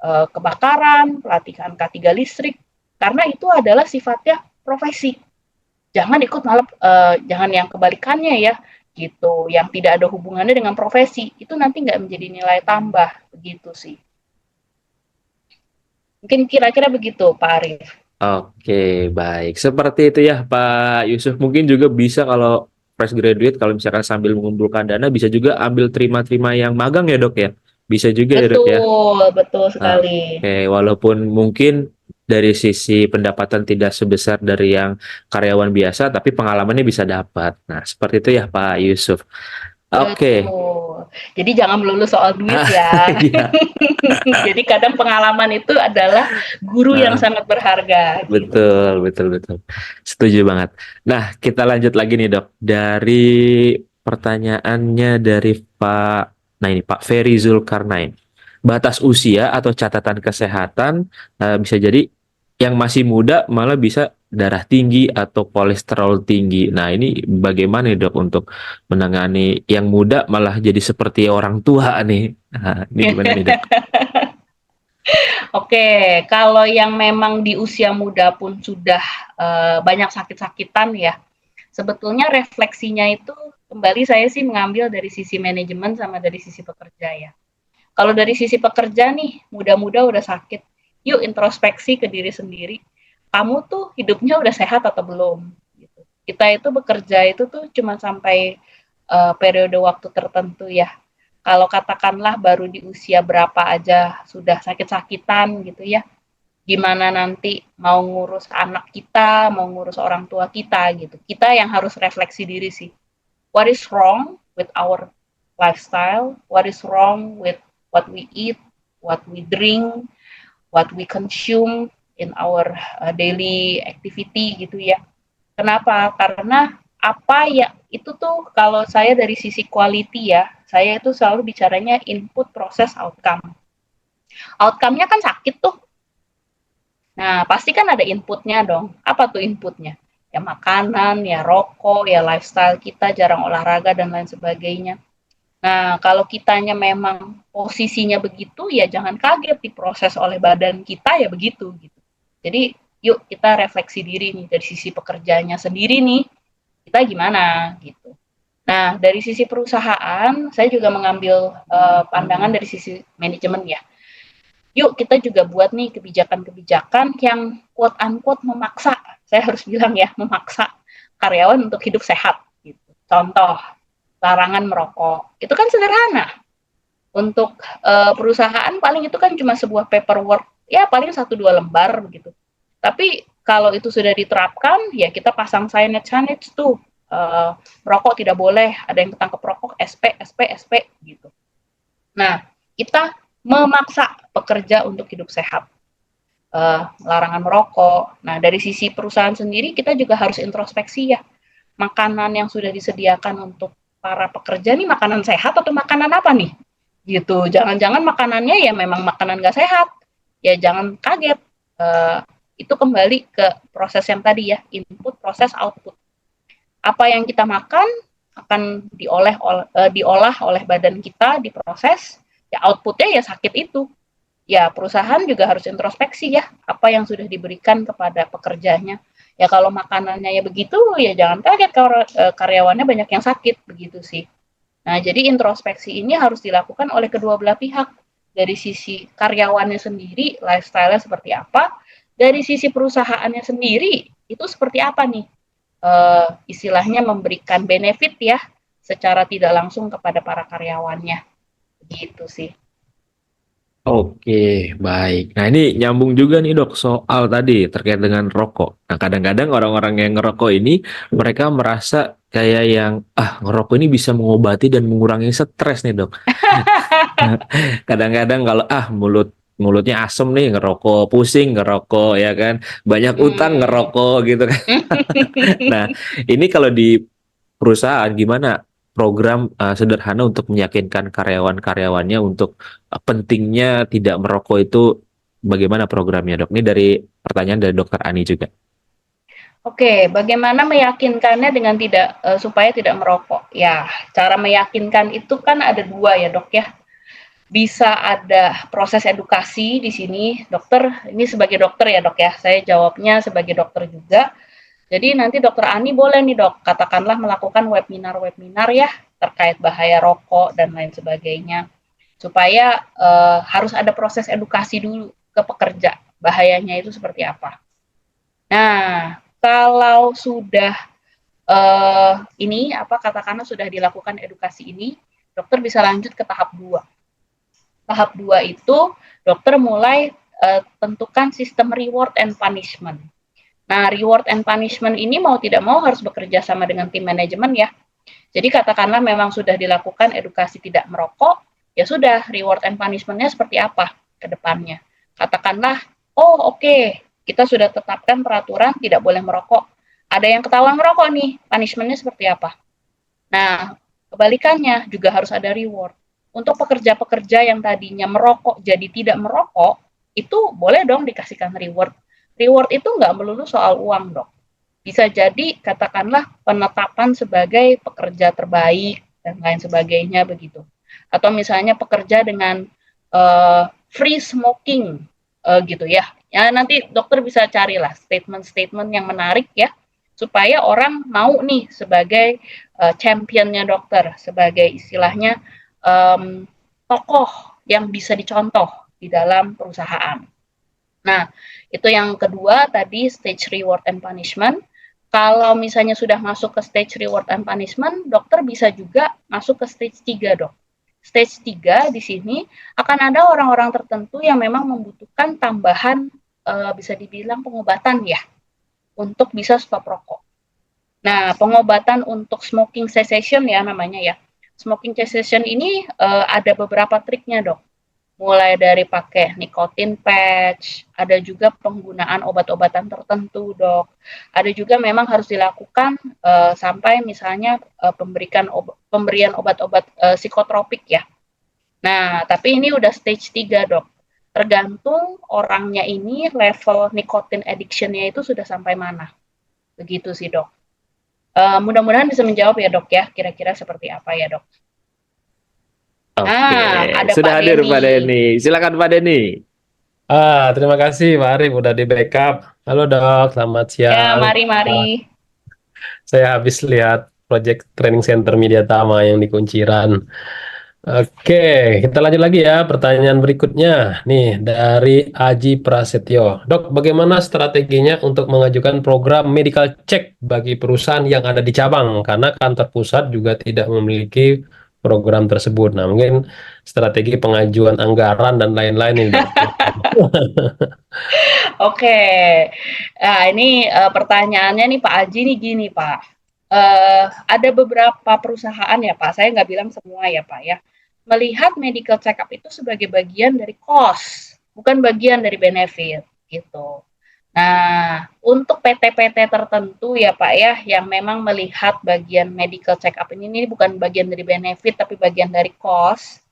kebakaran, pelatihan K3 listrik, karena itu adalah sifatnya profesi. Jangan ikut malah jangan yang kebalikannya ya, gitu, yang tidak ada hubungannya dengan profesi, itu nanti nggak menjadi nilai tambah, begitu sih. Mungkin kira-kira begitu, Pak Arief. Oke, baik. Seperti itu ya, Pak Yusuf. Mungkin juga bisa kalau fresh graduate, kalau misalkan sambil mengumpulkan dana, bisa juga ambil terima-terima yang magang ya, Dok ya. Bisa juga ya, Dok ya. Betul, betul sekali. Oke, walaupun mungkin dari sisi pendapatan tidak sebesar dari yang karyawan biasa, tapi pengalamannya bisa dapat. Nah, seperti itu ya, Pak Yusuf. Oke. Betul. Jadi jangan melulu soal duit Ah, ya. iya. Jadi kadang pengalaman itu adalah guru yang Nah, sangat berharga gitu. betul, betul, betul. Setuju banget. Nah, kita lanjut lagi nih, Dok. Dari pertanyaannya dari Pak, nah ini Pak Ferry Zulkarnain. Batas usia atau catatan kesehatan bisa jadi yang masih muda malah bisa darah tinggi atau kolesterol tinggi. Nah, ini bagaimana nih, Dok, untuk menangani yang muda malah jadi seperti orang tua nih? Nah, ini gimana nih, Dok? Oke, kalau yang memang di usia muda pun sudah banyak sakit-sakitan ya, sebetulnya refleksinya itu kembali saya sih mengambil dari sisi manajemen sama dari sisi pekerja ya. Kalau dari sisi pekerja nih, muda-muda udah sakit, yuk introspeksi ke diri sendiri. Kamu tuh hidupnya udah sehat atau belum? Gitu. Kita itu bekerja itu tuh cuma sampai periode waktu tertentu ya. Kalau katakanlah baru di usia berapa aja sudah sakit-sakitan gitu ya, gimana nanti mau ngurus anak kita, mau ngurus orang tua kita gitu. Kita yang harus refleksi diri sih. What is wrong with our lifestyle? What is wrong with what we eat, what we drink, what we consume in our daily activity gitu ya. Kenapa? Karena apa ya itu tuh kalau saya dari sisi quality ya, saya itu selalu bicaranya input, proses, outcome. Outcome-nya kan sakit tuh. Nah, pasti kan ada inputnya dong. Apa tuh inputnya? Ya makanan, ya rokok, ya lifestyle kita, jarang olahraga, dan lain sebagainya. Nah, kalau kitanya memang posisinya begitu, ya jangan kaget diproses oleh badan kita ya begitu. Gitu. Jadi, yuk kita refleksi diri nih, dari sisi pekerjaannya sendiri nih, kita gimana gitu. Nah, dari sisi perusahaan, saya juga mengambil pandangan dari sisi manajemen ya. Yuk kita juga buat nih kebijakan-kebijakan yang quote unquote memaksa, saya harus bilang ya, memaksa karyawan untuk hidup sehat gitu. Contoh, larangan merokok. Itu kan sederhana. Untuk perusahaan paling itu kan cuma sebuah paperwork, ya paling 1-2 lembar begitu. Tapi kalau itu sudah diterapkan, ya kita pasang signage tuh, merokok tidak boleh, ada yang ketangkep rokok, SP gitu. Nah, kita memaksa pekerja untuk hidup sehat, larangan merokok. Nah, dari sisi perusahaan sendiri kita juga harus introspeksi ya, makanan yang sudah disediakan untuk para pekerja nih makanan sehat atau makanan apa nih? Gitu, jangan-jangan makanannya ya memang makanan nggak sehat, ya jangan kaget. Itu kembali ke proses yang tadi ya, input, proses, output. Apa yang kita makan akan diolah oleh badan kita, diproses, ya outputnya ya sakit itu. Ya perusahaan juga harus introspeksi ya, apa yang sudah diberikan kepada pekerjanya. Ya kalau makanannya ya begitu, ya jangan kaget kalau karyawannya banyak yang sakit, begitu sih. Nah, jadi introspeksi ini harus dilakukan oleh kedua belah pihak. Dari sisi karyawannya sendiri, lifestyle-nya seperti apa, dari sisi perusahaannya sendiri, itu seperti apa nih? Istilahnya memberikan benefit ya, secara tidak langsung kepada para karyawannya. Gitu sih. Oke, baik. Nah, ini nyambung juga nih dok soal tadi terkait dengan rokok. Nah, kadang-kadang orang-orang yang ngerokok ini mereka merasa kayak yang ngerokok ini bisa mengobati dan mengurangi stres nih dok. Kadang-kadang kalau mulutnya asem nih ngerokok, pusing ngerokok ya kan, banyak utang ngerokok gitu kan. Nah, ini kalau di perusahaan gimana program sederhana untuk meyakinkan karyawan-karyawannya untuk pentingnya tidak merokok itu bagaimana programnya dok? Ini dari pertanyaan dari dokter Ani juga. Oke, bagaimana meyakinkannya dengan supaya tidak merokok? Ya, cara meyakinkan itu kan ada dua ya dok ya. Bisa ada proses edukasi di sini, dokter. Ini sebagai dokter ya dok ya. Saya jawabnya sebagai dokter juga. Jadi nanti dokter Ani boleh nih dok, katakanlah melakukan webinar-webinar ya terkait bahaya rokok dan lain sebagainya. Supaya harus ada proses edukasi dulu ke pekerja, bahayanya itu seperti apa. Nah, kalau sudah katakanlah sudah dilakukan edukasi ini, dokter bisa lanjut ke tahap 2. Tahap 2 itu dokter mulai tentukan sistem reward and punishment. Nah, reward and punishment ini mau tidak mau harus bekerja sama dengan tim manajemen ya. Jadi katakanlah memang sudah dilakukan edukasi tidak merokok, ya sudah reward and punishment-nya seperti apa ke depannya. Katakanlah, kita sudah tetapkan peraturan tidak boleh merokok. Ada yang ketahuan merokok nih, punishment-nya seperti apa? Nah, kebalikannya juga harus ada reward. Untuk pekerja-pekerja yang tadinya merokok jadi tidak merokok, itu boleh dong dikasihkan reward. Reward itu nggak melulu soal uang dok. Bisa jadi katakanlah penetapan sebagai pekerja terbaik dan lain sebagainya begitu. Atau misalnya pekerja dengan free smoking gitu ya. Ya nanti dokter bisa carilah statement-statement yang menarik ya supaya orang mau nih sebagai championnya dokter, sebagai istilahnya tokoh yang bisa dicontoh di dalam perusahaan. Nah, itu yang kedua tadi stage reward and punishment. Kalau misalnya sudah masuk ke stage reward and punishment, dokter bisa juga masuk ke stage 3, Dok. Stage 3 di sini akan ada orang-orang tertentu yang memang membutuhkan tambahan bisa dibilang pengobatan ya untuk bisa stop rokok. Nah, pengobatan untuk smoking cessation ya namanya ya. Smoking cessation ini ada beberapa triknya, Dok. Mulai dari pakai nicotine patch, ada juga penggunaan obat-obatan tertentu, Dok. Ada juga memang harus dilakukan sampai misalnya pemberian obat-obat psikotropik ya. Nah, tapi ini udah stage 3, Dok. Tergantung orangnya ini level nicotine addiction-nya itu sudah sampai mana. Begitu sih, Dok. Mudah-mudahan bisa menjawab ya, Dok ya. Kira-kira seperti apa ya, Dok? Oke, Ada sudah Pak hadir Denny. Pak Denny. Silakan Pak Denny. Terima kasih Pak Arif udah di backup. Halo Dok, selamat Ya, siang. mari. Saya habis lihat Project Training Center Media Tama yang di Kunciran. Oke, kita lanjut lagi ya. Pertanyaan berikutnya nih dari Aji Prasetyo. Dok, bagaimana strateginya untuk mengajukan program medical check bagi perusahaan yang ada di cabang? Karena kantor pusat juga tidak memiliki program tersebut. Nah, mungkin strategi pengajuan anggaran dan lain-lain ini, Dok. Oke. Nah, ini pertanyaannya nih Pak Aji nih gini Pak. Ada beberapa perusahaan ya Pak, saya nggak bilang semua ya Pak ya, melihat medical check-up itu sebagai bagian dari cost, bukan bagian dari benefit gitu. Nah, untuk PT-PT tertentu ya Pak ya, yang memang melihat bagian medical check-up ini bukan bagian dari benefit, tapi bagian dari cost,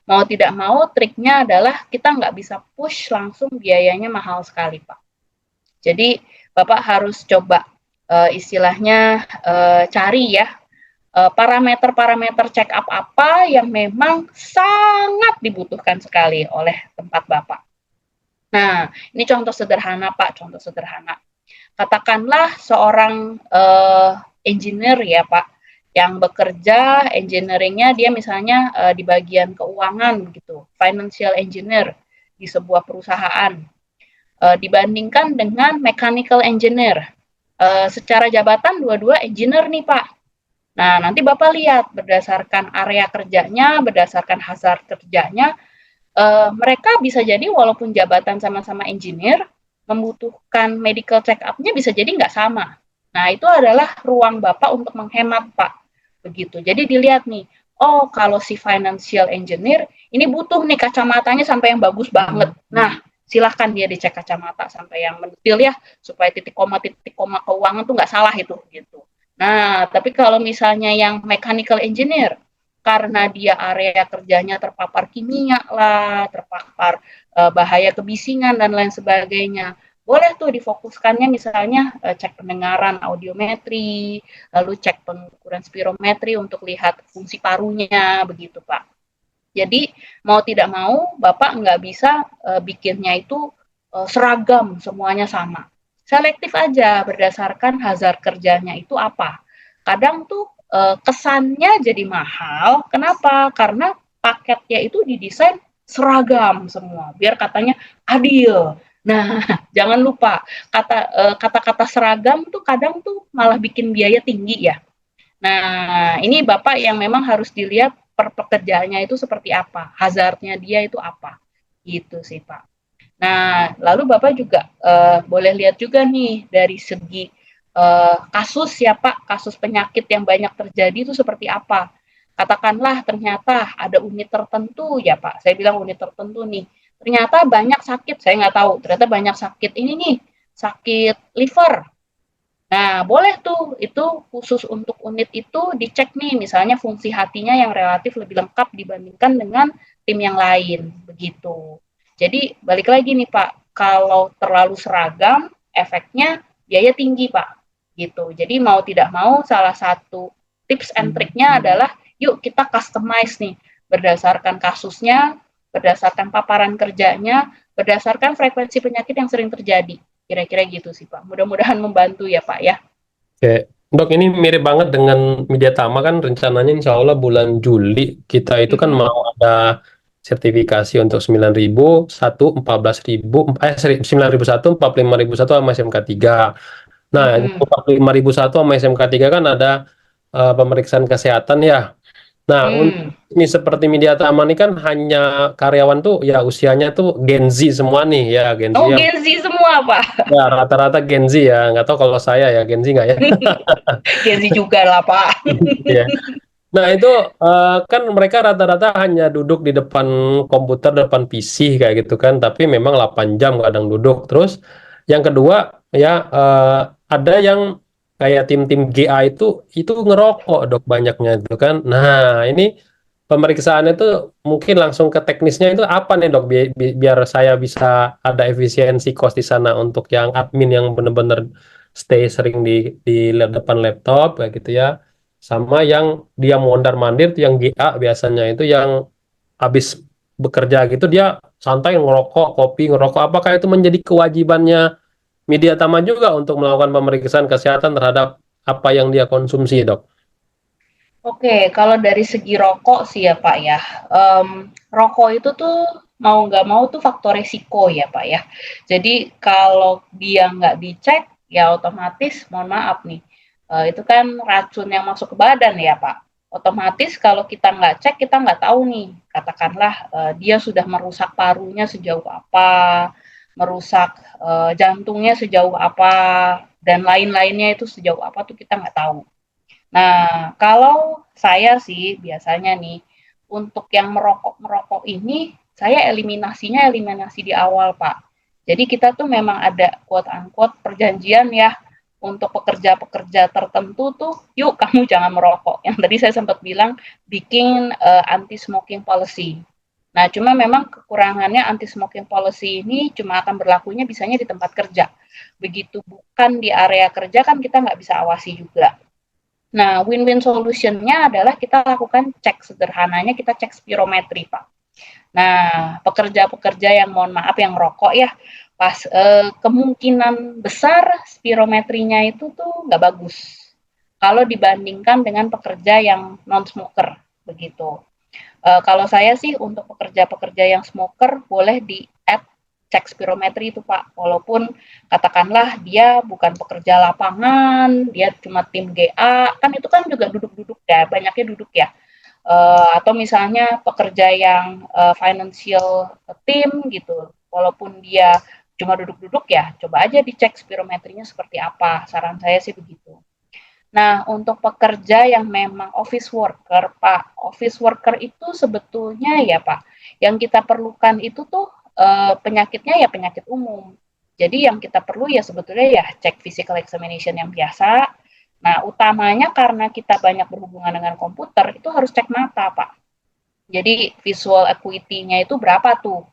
mau tidak mau triknya adalah kita nggak bisa push langsung biayanya mahal sekali Pak. Jadi Bapak harus coba istilahnya cari ya parameter-parameter check up apa yang memang sangat dibutuhkan sekali oleh tempat Bapak. Nah, ini contoh sederhana Pak, contoh sederhana. Katakanlah seorang engineer ya Pak, yang bekerja engineeringnya dia misalnya di bagian keuangan gitu, financial engineer di sebuah perusahaan, dibandingkan dengan mechanical engineer. Secara jabatan dua-dua engineer nih Pak. Nah, nanti Bapak lihat berdasarkan area kerjanya, berdasarkan hazard kerjanya, mereka bisa jadi walaupun jabatan sama-sama engineer, membutuhkan medical check up-nya bisa jadi nggak sama. Nah, itu adalah ruang Bapak untuk menghemat, Pak. Begitu. Jadi dilihat nih, oh kalau si financial engineer, ini butuh nih kacamatanya sampai yang bagus banget. Nah, silahkan dia dicek kacamata sampai yang mendetil ya, supaya titik koma keuangan tuh nggak salah itu. Gitu. Nah, tapi kalau misalnya yang mechanical engineer, karena dia area kerjanya terpapar kimia lah, terpapar bahaya kebisingan dan lain sebagainya, boleh tuh difokuskannya misalnya cek pendengaran audiometri, lalu cek pengukuran spirometri untuk lihat fungsi parunya, begitu Pak. Jadi mau tidak mau Bapak nggak bisa bikinnya itu seragam semuanya sama. Selektif aja berdasarkan hazard kerjanya itu apa. Kadang tuh kesannya jadi mahal. Kenapa? Karena paketnya itu didesain seragam semua, biar katanya adil. Nah, jangan lupa kata-kata seragam tuh kadang tuh malah bikin biaya tinggi ya. Nah, ini Bapak yang memang harus dilihat pekerjaannya itu seperti apa, hazardnya dia itu apa, gitu sih Pak. Nah, lalu Bapak juga boleh lihat juga nih dari segi kasus ya Pak, kasus penyakit yang banyak terjadi itu seperti apa. Katakanlah ternyata ada unit tertentu ya Pak, saya bilang unit tertentu nih, ternyata banyak sakit, saya nggak tahu, ternyata banyak sakit ini nih, sakit liver. Nah, boleh tuh, itu khusus untuk unit itu dicek nih, misalnya fungsi hatinya yang relatif lebih lengkap dibandingkan dengan tim yang lain, begitu. Jadi, balik lagi nih Pak, kalau terlalu seragam, efeknya biaya tinggi Pak, gitu. Jadi, mau tidak mau, salah satu tips and triknya adalah, yuk kita customize nih, berdasarkan kasusnya, berdasarkan paparan kerjanya, berdasarkan frekuensi penyakit yang sering terjadi. Kira-kira gitu sih Pak. Mudah-mudahan membantu ya Pak ya. Oke, Dok, ini mirip banget dengan Media Tama kan rencananya insya Allah bulan Juli kita itu kan mau ada sertifikasi untuk 9.000, 1, 14.000, 9.001, 45.001 sama SMK 3. Nah, Mm-mm. 45001 sama SMK 3 kan ada pemeriksaan kesehatan ya. Nah, untuk Hmm. ini seperti Media Tama ini kan hanya karyawan tuh ya usianya tuh Gen Z semua nih ya, Gen Z Oh, yang Gen Z semua, Pak. ya rata-rata Gen Z ya. Nggak tahu kalau saya ya Gen Z nggak ya. Gen Z juga lah, Pak. Ya. Nah, itu kan mereka rata-rata hanya duduk di depan komputer, depan PC kayak gitu kan, tapi memang 8 jam kadang duduk. Terus yang kedua ya ada yang kayak tim-tim GA itu ngerokok dok banyaknya itu kan. Nah, ini pemeriksaannya itu mungkin langsung ke teknisnya itu apa nih dok biar saya bisa ada efisiensi cost di sana untuk yang admin yang benar-benar stay sering di depan laptop kayak gitu ya sama yang dia mondar-mandir tuh yang GA biasanya itu yang habis bekerja gitu dia santai ngerokok, kopi, ngerokok. Apakah itu menjadi kewajibannya Media Tama juga untuk melakukan pemeriksaan kesehatan terhadap apa yang dia konsumsi, Dok? Oke, kalau dari segi rokok sih ya Pak ya, rokok itu tuh mau nggak mau tuh faktor resiko ya Pak ya. Jadi kalau dia nggak dicek, ya otomatis mohon maaf nih, itu kan racun yang masuk ke badan ya Pak. Otomatis kalau kita nggak cek, kita nggak tahu nih, katakanlah dia sudah merusak parunya sejauh apa, merusak jantungnya sejauh apa, dan lain-lainnya itu sejauh apa tuh kita nggak tahu. Nah, kalau saya sih biasanya nih, untuk yang merokok-merokok ini, saya eliminasi di awal, Pak. Jadi kita tuh memang ada quote unquote perjanjian ya untuk pekerja-pekerja tertentu tuh, yuk kamu jangan merokok. Yang tadi saya sempat bilang bikin anti smoking policy. Nah, cuma memang kekurangannya anti smoking policy ini cuma akan berlakunya bisanya di tempat kerja. Begitu bukan di area kerja kan kita nggak bisa awasi juga. Nah, win-win solution-nya adalah kita lakukan cek sederhananya, kita cek spirometri, Pak. Nah, pekerja-pekerja yang mohon maaf yang rokok ya, pas kemungkinan besar spirometrinya itu tuh nggak bagus. Kalau dibandingkan dengan pekerja yang non-smoker, begitu. Kalau saya sih untuk pekerja-pekerja yang smoker boleh di add cek spirometri itu Pak, walaupun katakanlah dia bukan pekerja lapangan, dia cuma tim GA, kan itu kan juga duduk-duduk ya, banyaknya duduk ya. Atau misalnya pekerja yang financial team gitu, walaupun dia cuma duduk-duduk ya, coba aja dicek spirometrinya seperti apa. Saran saya sih begitu. Nah, untuk pekerja yang memang office worker, Pak, office worker itu sebetulnya ya, Pak, yang kita perlukan itu tuh penyakitnya ya penyakit umum. Jadi yang kita perlu ya sebetulnya ya cek physical examination yang biasa. Nah, utamanya karena kita banyak berhubungan dengan komputer, itu harus cek mata, Pak. Jadi visual acuity-nya itu berapa tuh?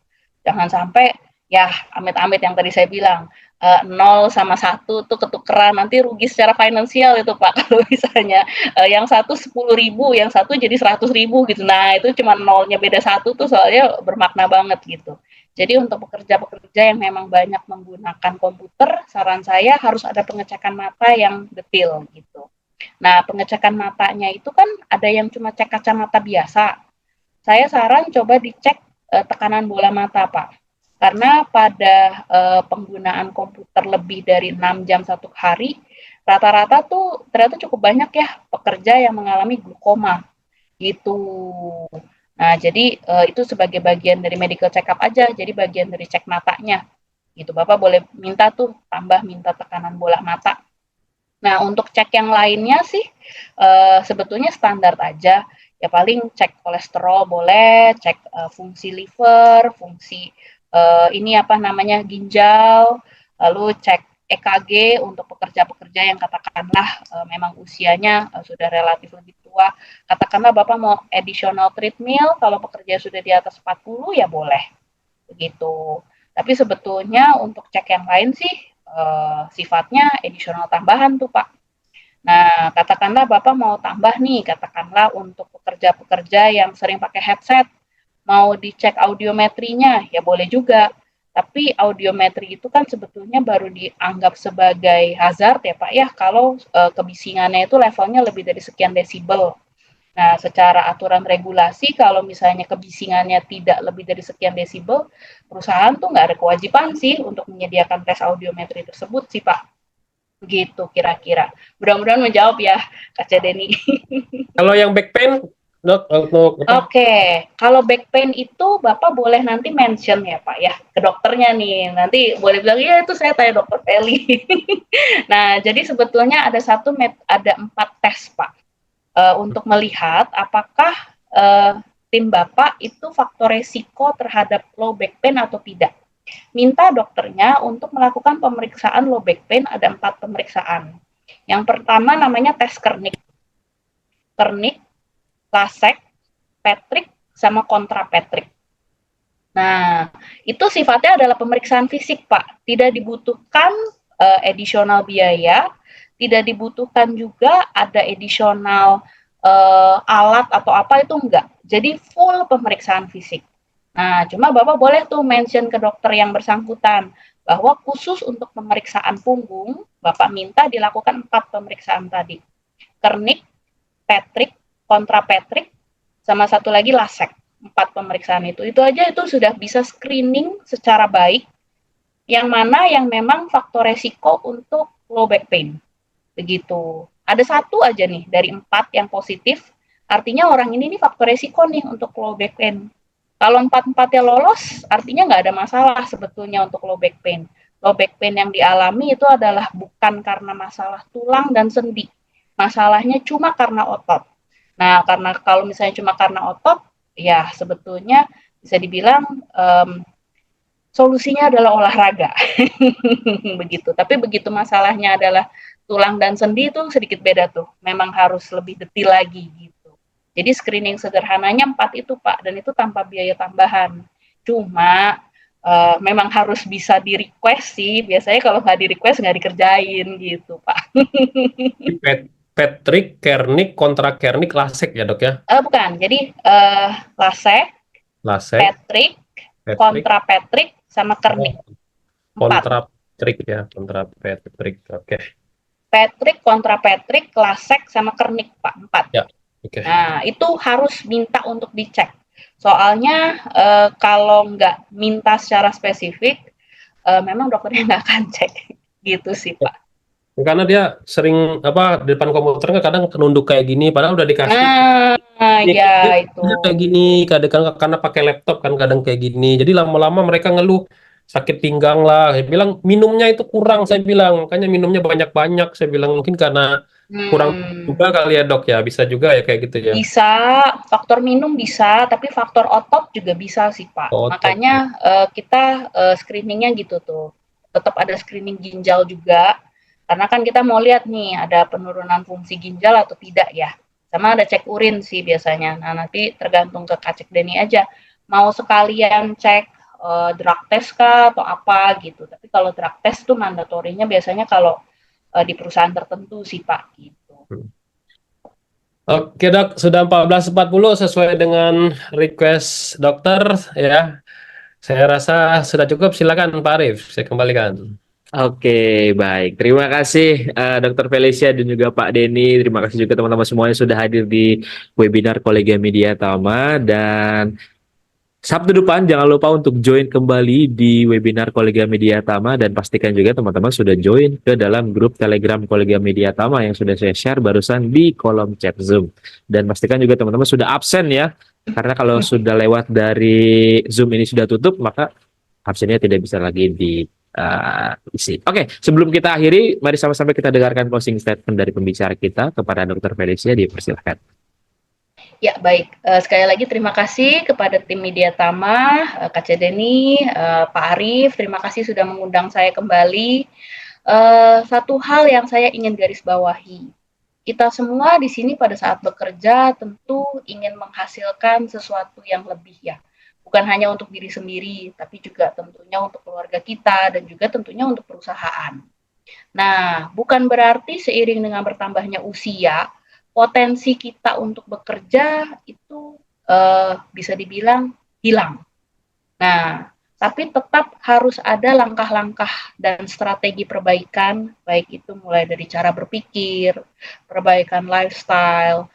Jangan sampai ya amit-amit yang tadi saya bilang 0 sama 1 tuh ketukeran nanti rugi secara finansial itu Pak kalau misalnya yang satu 10.000 yang satu jadi 100.000 gitu. Nah itu cuma nolnya beda satu tuh soalnya bermakna banget gitu. Jadi untuk pekerja-pekerja yang memang banyak menggunakan komputer, saran saya harus ada pengecekan mata yang detail gitu. Nah pengecekan matanya itu kan ada yang cuma cek kacamata biasa, saya saran coba dicek tekanan bola mata, Pak. Karena pada penggunaan komputer lebih dari 6 jam satu hari, rata-rata tuh ternyata cukup banyak ya pekerja yang mengalami glukoma gitu. Nah, jadi itu sebagai bagian dari medical check up aja, jadi bagian dari cek matanya. Gitu. Bapak boleh minta tuh tambah minta tekanan bola mata. Nah, untuk cek yang lainnya sih sebetulnya standar aja. Ya paling cek kolesterol boleh, cek fungsi liver, fungsi ini apa namanya ginjal, lalu cek EKG untuk pekerja-pekerja yang katakanlah memang usianya sudah relatif lebih tua. Katakanlah Bapak mau additional treadmill, kalau pekerja sudah di atas 40 ya boleh. Begitu. Tapi sebetulnya untuk cek yang lain sih sifatnya additional tambahan tuh Pak. Nah, katakanlah Bapak mau tambah nih, katakanlah untuk pekerja-pekerja yang sering pakai headset, mau dicek audiometrinya, ya boleh juga. Tapi audiometri itu kan sebetulnya baru dianggap sebagai hazard ya Pak ya, kalau kebisingannya itu levelnya lebih dari sekian desibel. Nah, secara aturan regulasi, kalau misalnya kebisingannya tidak lebih dari sekian desibel, perusahaan tuh nggak ada kewajiban sih untuk menyediakan tes audiometri tersebut sih Pak. Begitu kira-kira. Mudah-mudahan menjawab ya, Kak Deni. Kalau yang back pain, dok, untuk apa? Oke, kalau back pain itu Bapak boleh nanti mention ya Pak ya ke dokternya nih. Nanti boleh bilang ya itu saya tanya dokter Feli. Nah, jadi sebetulnya ada 4 tes Pak untuk melihat apakah tim Bapak itu faktor resiko terhadap low back pain atau tidak. Minta dokternya untuk melakukan pemeriksaan low back pain, ada 4 pemeriksaan. Yang pertama namanya tes Kernik. Kernik, Lasek, Patrick, sama kontra Patrick. Nah, itu sifatnya adalah pemeriksaan fisik, Pak. Tidak dibutuhkan additional biaya, tidak dibutuhkan juga ada additional alat atau apa, itu enggak. Jadi full pemeriksaan fisik. Nah, cuma Bapak boleh tuh mention ke dokter yang bersangkutan bahwa khusus untuk pemeriksaan punggung, Bapak minta dilakukan 4 pemeriksaan tadi. Kernik, Patrick, kontra Patrick, sama satu lagi Lasek. 4 pemeriksaan itu aja itu sudah bisa screening secara baik yang mana yang memang faktor resiko untuk low back pain. Begitu. Ada satu aja nih dari 4 yang positif, artinya orang ini nih faktor resiko nih untuk low back pain. Kalau 4-4-nya lolos, artinya nggak ada masalah sebetulnya untuk low back pain. Low back pain yang dialami itu adalah bukan karena masalah tulang dan sendi. Masalahnya cuma karena otot. Nah, karena kalau misalnya cuma karena otot, ya sebetulnya bisa dibilang solusinya adalah olahraga. Begitu. Tapi begitu masalahnya adalah tulang dan sendi itu sedikit beda tuh. Memang harus lebih detail lagi gitu. Jadi screening sederhananya 4 itu Pak, dan itu tanpa biaya tambahan. Cuma memang harus bisa di request sih. Biasanya kalau nggak di request nggak dikerjain gitu Pak. Patrick, Kernik, kontra Kernik, Lasek ya dok ya? Bukan, jadi Lasek, Lasek, Patrick, Patrick, kontra Patrick, sama Kernik. 4. kontra Patrick ya, kontra Patrick. Oke. Patrick, kontra Patrick, Lasek, sama Kernik Pak. 4. Ya, oke. Nah, itu harus minta untuk dicek. Soalnya kalau nggak minta secara spesifik, memang dokternya nggak akan cek. Gitu sih Pak. Karena dia sering apa di depan komputer kadang kenunduk kayak gini, padahal udah dikasih. Nah, ya itu. Kayak gini, kadang karena pakai laptop kan kadang kayak gini. Jadi lama-lama mereka ngeluh sakit pinggang lah. Saya bilang minumnya itu kurang, saya bilang makanya minumnya banyak-banyak. Saya bilang mungkin karena kurang juga kali ya dok ya, bisa juga ya kayak gitu ya. Bisa, faktor minum bisa, tapi faktor otot juga bisa sih Pak. Otot. Makanya kita screeningnya gitu tuh. Tetap ada screening ginjal juga. Karena kan kita mau lihat nih ada penurunan fungsi ginjal atau tidak ya. Sama ada cek urin sih biasanya. Nah, nanti tergantung ke Kak Deni aja. Mau sekalian cek drug test kah atau apa gitu. Tapi kalau drug test tuh mandatorinya biasanya kalau di perusahaan tertentu sih Pak gitu. Oke dok, sudah 14.40 sesuai dengan request dokter ya. Saya rasa sudah cukup, silakan Pak Arif, saya kembalikan. Oke, baik. Terima kasih Dr. Felicia dan juga Pak Denny. Terima kasih juga teman-teman semuanya sudah hadir di webinar Kolegium Media Tama. Dan Sabtu depan jangan lupa untuk join kembali di webinar Kolegium Media Tama. Dan pastikan juga teman-teman sudah join ke dalam grup Telegram Kolegium Media Tama yang sudah saya share barusan di kolom chat Zoom. Dan pastikan juga teman-teman sudah absen ya. Karena kalau sudah lewat dari Zoom ini sudah tutup, maka absennya tidak bisa lagi isi. Oke, sebelum kita akhiri, mari sama-sama kita dengarkan closing statement dari pembicara kita kepada Dr. Felicia, dipersilahkan. Ya, baik. Sekali lagi terima kasih kepada tim Media Tama, Kak Deni, Pak Arif, terima kasih sudah mengundang saya kembali. Satu hal yang saya ingin garis bawahi, kita semua di sini pada saat bekerja tentu ingin menghasilkan sesuatu yang lebih ya. Bukan hanya untuk diri sendiri, tapi juga tentunya untuk keluarga kita dan juga tentunya untuk perusahaan. Nah, bukan berarti seiring dengan bertambahnya usia, potensi kita untuk bekerja itu bisa dibilang hilang. Nah, tapi tetap harus ada langkah-langkah dan strategi perbaikan, baik itu mulai dari cara berpikir, perbaikan lifestyle,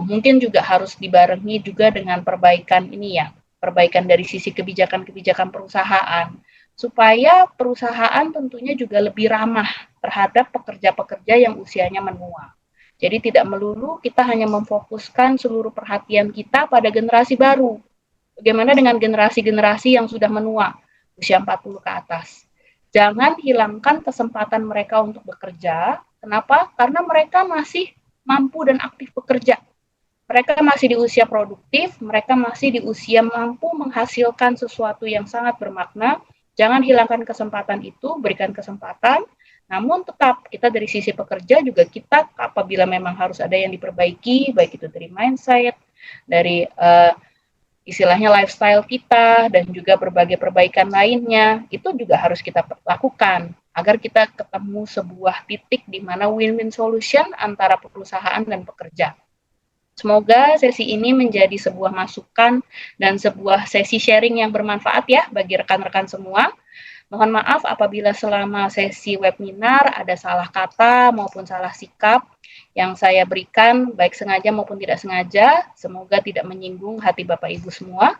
mungkin juga harus dibarengi juga dengan perbaikan ini ya, perbaikan dari sisi kebijakan-kebijakan perusahaan, supaya perusahaan tentunya juga lebih ramah terhadap pekerja-pekerja yang usianya menua. Jadi tidak melulu kita hanya memfokuskan seluruh perhatian kita pada generasi baru. Bagaimana dengan generasi-generasi yang sudah menua, usia 40 ke atas? Jangan hilangkan kesempatan mereka untuk bekerja. Kenapa? Karena mereka masih mampu dan aktif bekerja. Mereka masih di usia produktif, mereka masih di usia mampu menghasilkan sesuatu yang sangat bermakna. Jangan hilangkan kesempatan itu, berikan kesempatan. Namun tetap kita dari sisi pekerja juga kita apabila memang harus ada yang diperbaiki, baik itu dari mindset, dari istilahnya lifestyle kita, dan juga berbagai perbaikan lainnya, itu juga harus kita lakukan agar kita ketemu sebuah titik di mana win-win solution antara perusahaan dan pekerja. Semoga sesi ini menjadi sebuah masukan dan sebuah sesi sharing yang bermanfaat ya bagi rekan-rekan semua. Mohon maaf apabila selama sesi webinar ada salah kata maupun salah sikap yang saya berikan, baik sengaja maupun tidak sengaja. Semoga tidak menyinggung hati Bapak Ibu semua.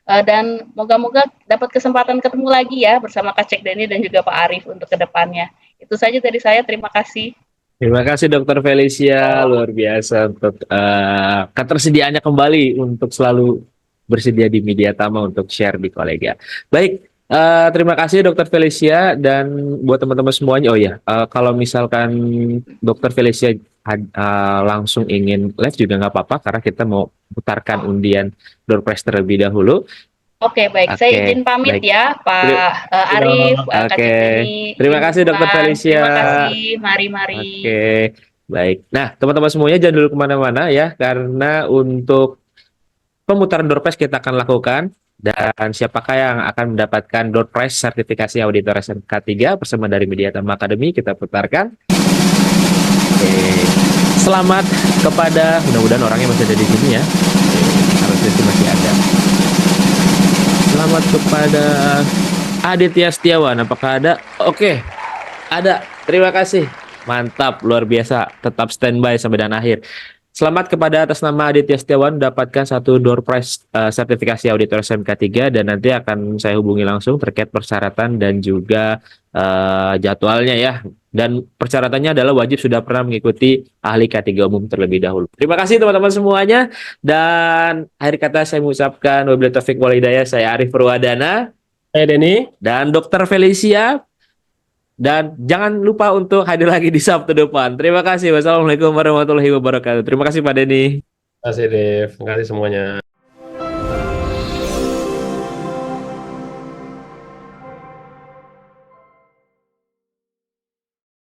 Dan moga-moga dapat kesempatan ketemu lagi ya bersama Kak Cek Deni dan juga Pak Arief untuk kedepannya. Itu saja dari saya, terima kasih. Terima kasih Dokter Felicia, luar biasa untuk ketersediaannya kembali untuk selalu bersedia di Media Tama untuk share di kolega. Baik, terima kasih Dokter Felicia, dan buat teman-teman semuanya, oh ya, kalau misalkan Dokter Felicia langsung ingin live juga nggak apa-apa, karena kita mau putarkan undian door prize terlebih dahulu. Oke, baik. Saya izin pamit baik. ya, Pak Arief, Kak Cek Deni. Terima kasih Dokter Felicia. Terima kasih, mari-mari. Oke, baik. Nah, teman-teman semuanya jangan dulu kemana-mana ya, karena untuk pemutaran door prize kita akan lakukan, dan siapakah yang akan mendapatkan door prize sertifikasi auditor SMK 3 bersama dari Media Tama Academy, kita putarkan. Oke. Selamat kepada, mudah-mudahan orangnya masih ada di sini ya. Harusnya sih masih ada. Selamat kepada Aditya Setiawan, apakah ada? Oke, ada. Terima kasih. Mantap, luar biasa. Tetap standby sampai dan akhir. Selamat kepada atas nama Aditya Setiawan mendapatkan satu door prize sertifikasi auditor SMK 3, dan nanti akan saya hubungi langsung terkait persyaratan dan juga jadwalnya ya. Dan persyaratannya adalah wajib sudah pernah mengikuti ahli K3 umum terlebih dahulu. Terima kasih teman-teman semuanya, dan akhir kata saya mengucapkan wabillahi taufiq wal hidayah. Saya Arief Purwadana, Saya Denny. dan Dokter Felicia. Dan jangan lupa untuk hadir lagi di Sabtu depan. Terima kasih. Wassalamualaikum warahmatullahi wabarakatuh. Terima kasih Pak Denny. Terima kasih, Dev. Terima kasih semuanya.